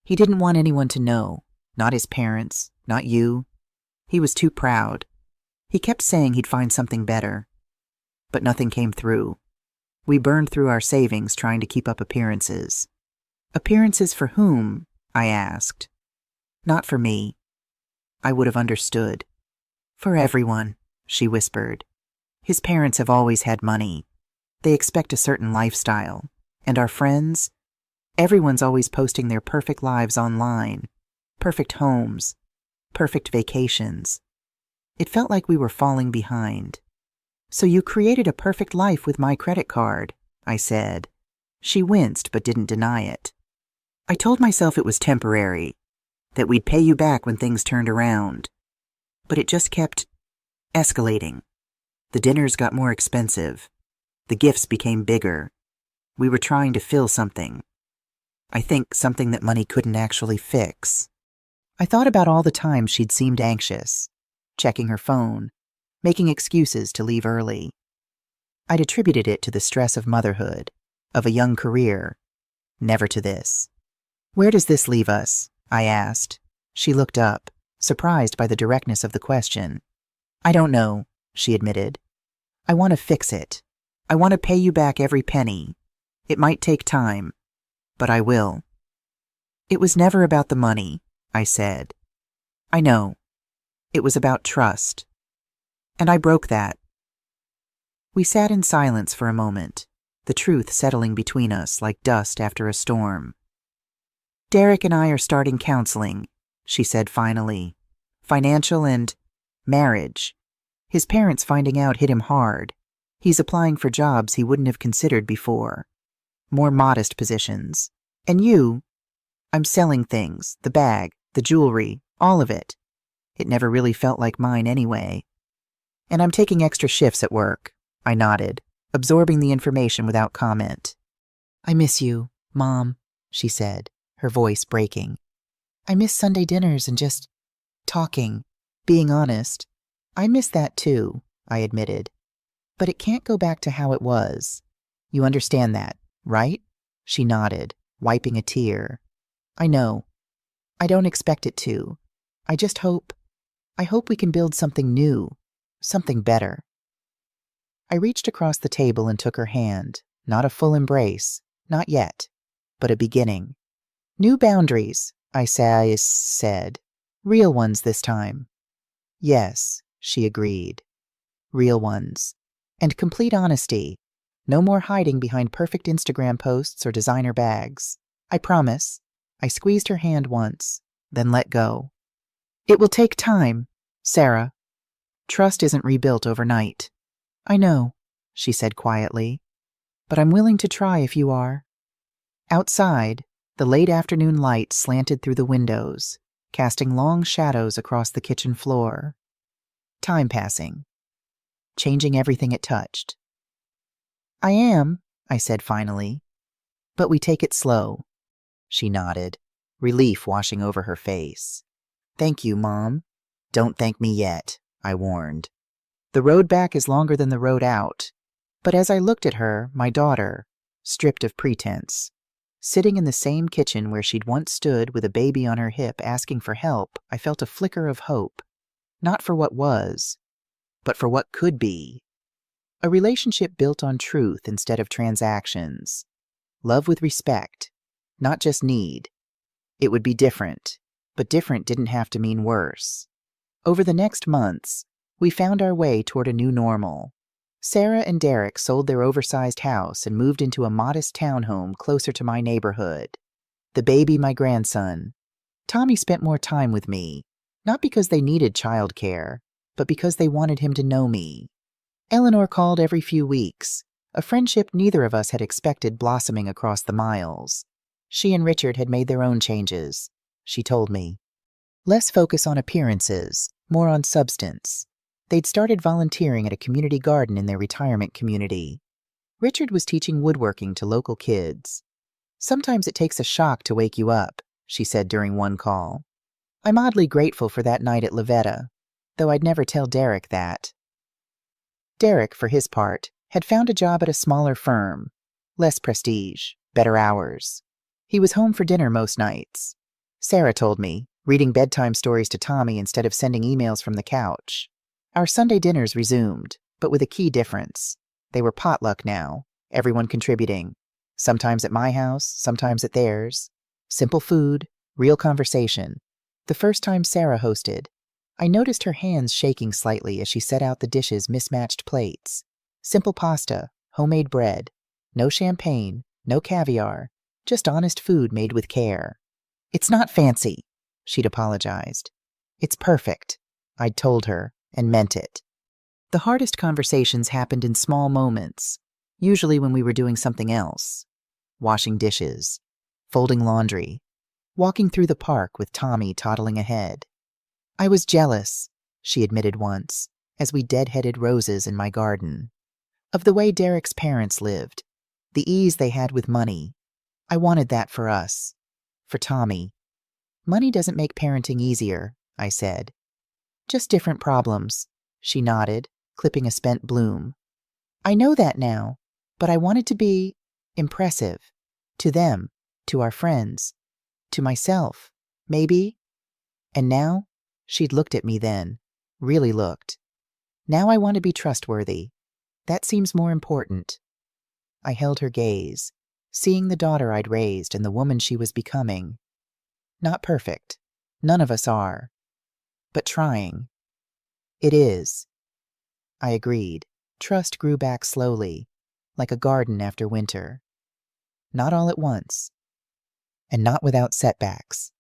He didn't want anyone to know. Not his parents, not you. He was too proud. He kept saying he'd find something better. But nothing came through. We burned through our savings trying to keep up appearances." "Appearances for whom?" I asked. "Not for me. I would have understood." "For everyone," she whispered. "His parents have always had money. They expect a certain lifestyle. And our friends? Everyone's always posting their perfect lives online. Perfect homes. Perfect vacations. It felt like we were falling behind. So you created a perfect life with my credit card," I said. She winced but didn't deny it. "I told myself it was temporary, that we'd pay you back when things turned around. But it just kept escalating. The dinners got more expensive. The gifts became bigger. We were trying to fill something. I think something that money couldn't actually fix." I thought about all the times she'd seemed anxious, checking her phone, making excuses to leave early. I'd attributed it to the stress of motherhood, of a young career, never to this. "Where does this leave us?" I asked. She looked up, surprised by the directness of the question. "I don't know," she admitted. "I want to fix it. I want to pay you back every penny. It might take time, but I will." "It was never about the money," I said. "I know. It was about trust. And I broke that." We sat in silence for a moment, the truth settling between us like dust after a storm. "Derek and I are starting counseling," she said finally. "Financial and marriage. His parents finding out hit him hard. He's applying for jobs he wouldn't have considered before. More modest positions. And you? I'm selling things, the bag, the jewelry, all of it. It never really felt like mine anyway. And I'm taking extra shifts at work." I nodded, absorbing the information without comment. "I miss you, Mom," she said, her voice breaking. "I miss Sunday dinners and just talking, being honest. I miss that too," I admitted. "But it can't go back to how it was. You understand that, right?" She nodded, wiping a tear. "I know. I don't expect it to. I hope we can build something new, something better." I reached across the table and took her hand, not a full embrace, not yet, but a beginning. "New boundaries," I said. "Real ones this time." "Yes," she agreed. "Real ones. And complete honesty. No more hiding behind perfect Instagram posts or designer bags. I promise." I squeezed her hand once, then let go. "It will take time, Sarah. Trust isn't rebuilt overnight." "I know," she said quietly, "but I'm willing to try if you are." Outside, the late afternoon light slanted through the windows, casting long shadows across the kitchen floor. Time passing, changing everything it touched. "I am," I said finally, "but we take it slow." She nodded, relief washing over her face. "Thank you, Mom." "Don't thank me yet," I warned. "The road back is longer than the road out." But as I looked at her, my daughter, stripped of pretense, Sitting in the same kitchen where she'd once stood with a baby on her hip asking for help, I felt a flicker of hope. Not for what was, but for what could be. A relationship built on truth instead of transactions. Love with respect, not just need. It would be different, but different didn't have to mean worse. Over the next months, we found our way toward a new normal. Sarah and Derek sold their oversized house and moved into a modest townhome closer to my neighborhood. The baby, my grandson. Tommy spent more time with me, not because they needed childcare, but because they wanted him to know me. Eleanor called every few weeks, a friendship neither of us had expected blossoming across the miles. She and Richard had made their own changes, she told me. Less focus on appearances, more on substance. They'd started volunteering at a community garden in their retirement community. Richard was teaching woodworking to local kids. Sometimes it takes a shock to wake you up, she said during one call. I'm oddly grateful for that night at Lavetta, though I'd never tell Derek that. Derek, for his part, had found a job at a smaller firm. Less prestige, better hours. He was home for dinner most nights. Sarah told me, reading bedtime stories to Tommy instead of sending emails from the couch. Our Sunday dinners resumed, but with a key difference. They were potluck now, everyone contributing. Sometimes at my house, sometimes at theirs. Simple food, real conversation. The first time Sarah hosted, I noticed her hands shaking slightly as she set out the dishes' mismatched plates. Simple pasta, homemade bread. No champagne, no caviar, just honest food made with care. It's not fancy, she'd apologized. It's perfect, I'd told her, and meant it. The hardest conversations happened in small moments, usually when we were doing something else. Washing dishes, folding laundry, walking through the park with Tommy toddling ahead. I was jealous, she admitted once, as we deadheaded roses in my garden. Of the way Derek's parents lived, the ease they had with money. I wanted that for us, for Tommy. Money doesn't make parenting easier, I said. Just different problems, she nodded, clipping a spent bloom. I know that now, but I wanted to be impressive. To them, to our friends, to myself, maybe. And now, she'd looked at me then, really looked. Now I want to be trustworthy. That seems more important. I held her gaze, seeing the daughter I'd raised and the woman she was becoming. Not perfect. None of us are. But trying. It is. I agreed. Trust grew back slowly, like a garden after winter. Not all at once. And not without setbacks.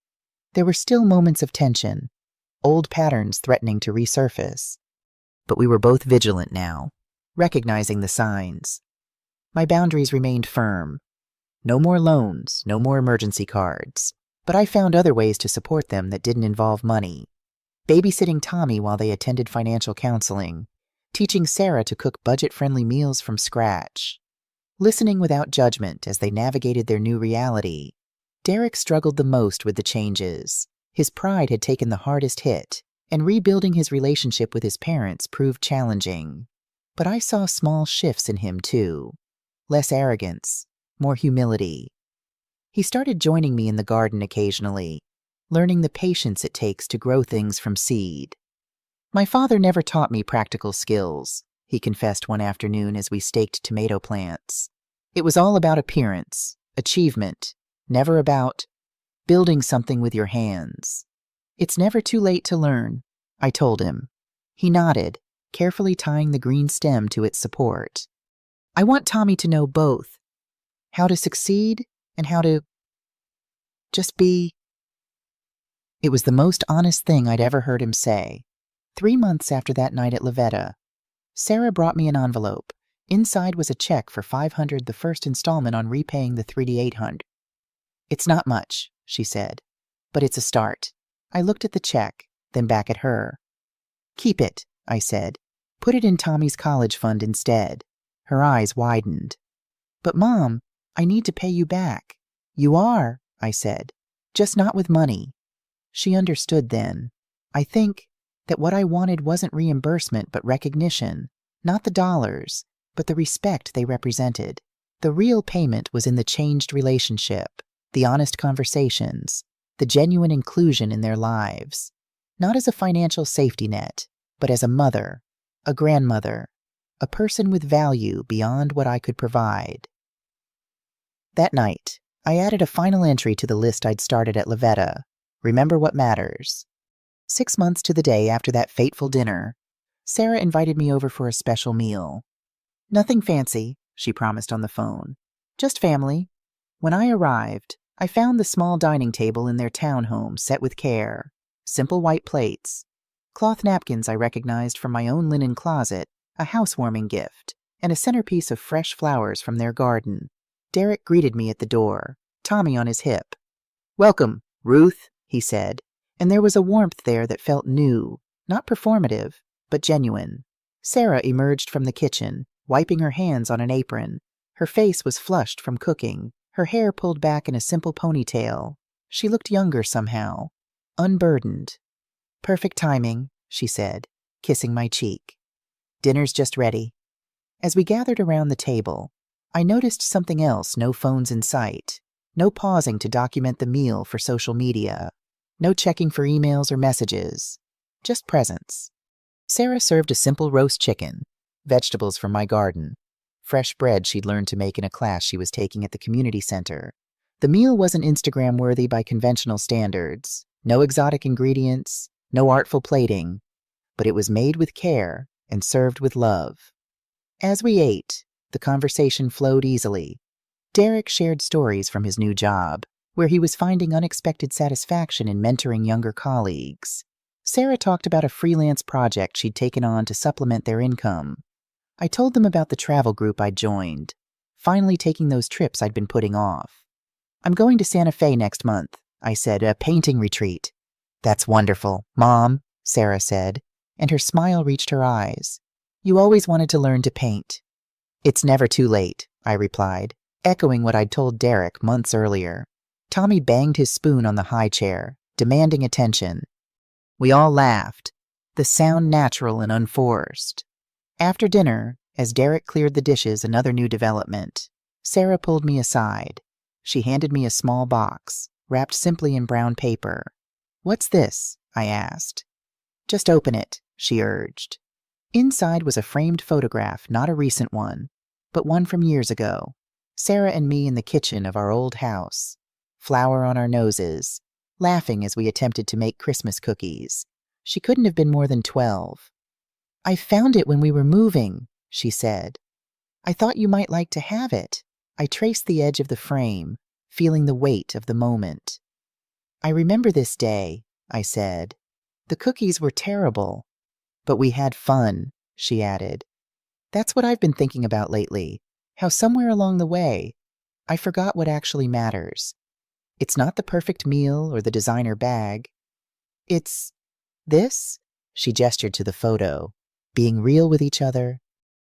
There were still moments of tension, old patterns threatening to resurface. But we were both vigilant now, recognizing the signs. My boundaries remained firm. No more loans, no more emergency cards. But I found other ways to support them that didn't involve money. Babysitting Tommy while they attended financial counseling, teaching Sarah to cook budget-friendly meals from scratch, listening without judgment as they navigated their new reality. Derek struggled the most with the changes. His pride had taken the hardest hit, and rebuilding his relationship with his parents proved challenging. But I saw small shifts in him, too. Less arrogance, more humility. He started joining me in the garden occasionally, learning the patience it takes to grow things from seed. My father never taught me practical skills, he confessed one afternoon as we staked tomato plants. It was all about appearance, achievement, never about building something with your hands. It's never too late to learn, I told him. He nodded, carefully tying the green stem to its support. I want Tommy to know both, how to succeed and how to just be. It was the most honest thing I'd ever heard him say. 3 months after that night at Lavetta, Sarah brought me an envelope. Inside was a check for $500, the first installment on repaying the $3,800. It's not much, she said, but it's a start. I looked at the check, then back at her. Keep it, I said. Put it in Tommy's college fund instead. Her eyes widened. But Mom, I need to pay you back. You are, I said, just not with money. She understood then. I think that what I wanted wasn't reimbursement but recognition, not the dollars, but the respect they represented. The real payment was in the changed relationship, the honest conversations, the genuine inclusion in their lives, not as a financial safety net, but as a mother, a grandmother, a person with value beyond what I could provide. That night, I added a final entry to the list I'd started at Lavetta. Remember what matters. 6 months to the day after that fateful dinner, Sarah invited me over for a special meal. Nothing fancy, she promised on the phone. Just family. When I arrived, I found the small dining table in their townhome set with care. Simple white plates. Cloth napkins I recognized from my own linen closet, a housewarming gift, and a centerpiece of fresh flowers from their garden. Derek greeted me at the door, Tommy on his hip. "Welcome, Ruth," he said, and there was a warmth there that felt new, not performative, but genuine. Sarah emerged from the kitchen, wiping her hands on an apron. Her face was flushed from cooking, her hair pulled back in a simple ponytail. She looked younger somehow, unburdened. "Perfect timing," she said, kissing my cheek. "Dinner's just ready." As we gathered around the table, I noticed something else. No phones in sight, no pausing to document the meal for social media, no checking for emails or messages, just presence. Sarah served a simple roast chicken, vegetables from my garden, fresh bread she'd learned to make in a class she was taking at the community center. The meal wasn't Instagram-worthy by conventional standards, no exotic ingredients, no artful plating, but it was made with care and served with love. As we ate, the conversation flowed easily. Derek shared stories from his new job, where he was finding unexpected satisfaction in mentoring younger colleagues. Sarah talked about a freelance project she'd taken on to supplement their income. I told them about the travel group I'd joined, finally taking those trips I'd been putting off. "I'm going to Santa Fe next month," I said, "a painting retreat." "That's wonderful, Mom," Sarah said, and her smile reached her eyes. "You always wanted to learn to paint." "It's never too late," I replied, echoing what I'd told Derek months earlier. Tommy banged his spoon on the high chair, demanding attention. We all laughed, the sound natural and unforced. After dinner, as Derek cleared the dishes, another new development. Sarah pulled me aside. She handed me a small box, wrapped simply in brown paper. "What's this?" I asked. "Just open it," she urged. Inside was a framed photograph, not a recent one, but one from years ago. Sarah and me in the kitchen of our old house, flour on our noses, laughing as we attempted to make Christmas cookies. She couldn't have been more than 12. "I found it when we were moving," she said. "I thought you might like to have it." I traced the edge of the frame, feeling the weight of the moment. "I remember this day," I said. "The cookies were terrible, but we had fun," she added. "That's what I've been thinking about lately, how somewhere along the way, I forgot what actually matters. It's not the perfect meal or the designer bag. It's this," she gestured to the photo, "being real with each other."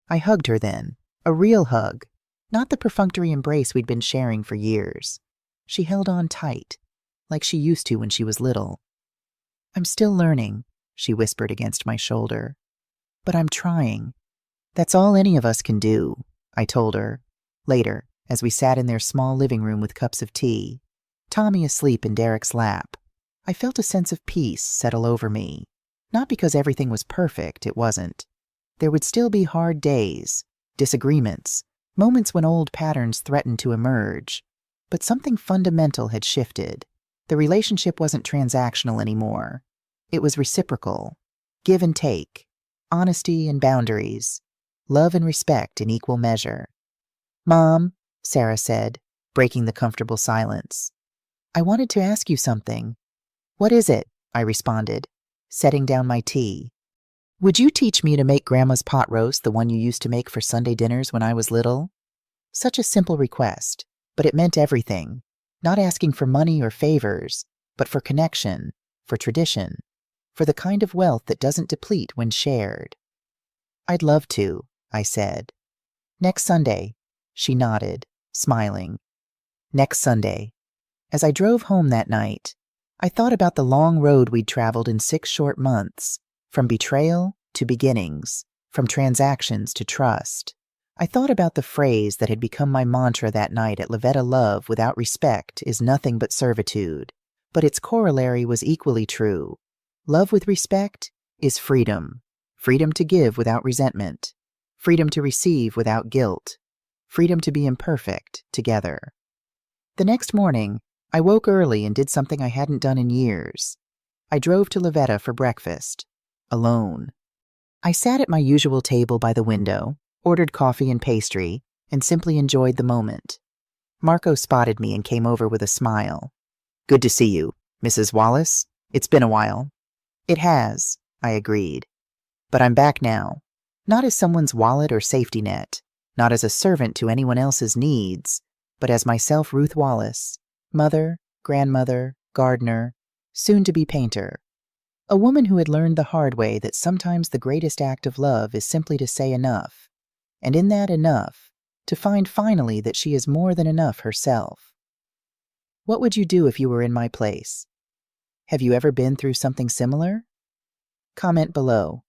I hugged her then, a real hug, not the perfunctory embrace we'd been sharing for years. She held on tight, like she used to when she was little. "I'm still learning," she whispered against my shoulder. "But I'm trying." "That's all any of us can do," I told her. Later, as we sat in their small living room with cups of tea, Tommy asleep in Derek's lap, I felt a sense of peace settle over me. Not because everything was perfect, it wasn't. There would still be hard days, disagreements, moments when old patterns threatened to emerge. But something fundamental had shifted. The relationship wasn't transactional anymore. It was reciprocal, give and take, honesty and boundaries, love and respect in equal measure. "Mom," Sarah said, breaking the comfortable silence, "I wanted to ask you something." "What is it?" I responded, setting down my tea. "Would you teach me to make Grandma's pot roast, the one you used to make for Sunday dinners when I was little?" Such a simple request, but it meant everything. Not asking for money or favors, but for connection, for tradition, for the kind of wealth that doesn't deplete when shared. "I'd love to," I said. "Next Sunday," she nodded, smiling. Next Sunday. As I drove home that night, I thought about the long road we'd traveled in 6 short months, from betrayal to beginnings, from transactions to trust. I thought about the phrase that had become my mantra that night at Lavetta: love without respect is nothing but servitude, but its corollary was equally true. Love with respect is freedom. Freedom to give without resentment. Freedom to receive without guilt. Freedom to be imperfect together. The next morning, I woke early and did something I hadn't done in years. I drove to Lavetta for breakfast, alone. I sat at my usual table by the window, ordered coffee and pastry, and simply enjoyed the moment. Marco spotted me and came over with a smile. "Good to see you, Mrs. Wallace. It's been a while." "It has," I agreed. "But I'm back now. Not as someone's wallet or safety net, not as a servant to anyone else's needs, but as myself, Ruth Wallace, mother, grandmother, gardener, soon-to-be painter. A woman who had learned the hard way that sometimes the greatest act of love is simply to say enough, and in that enough, to find finally that she is more than enough herself. What would you do if you were in my place? Have you ever been through something similar? Comment below.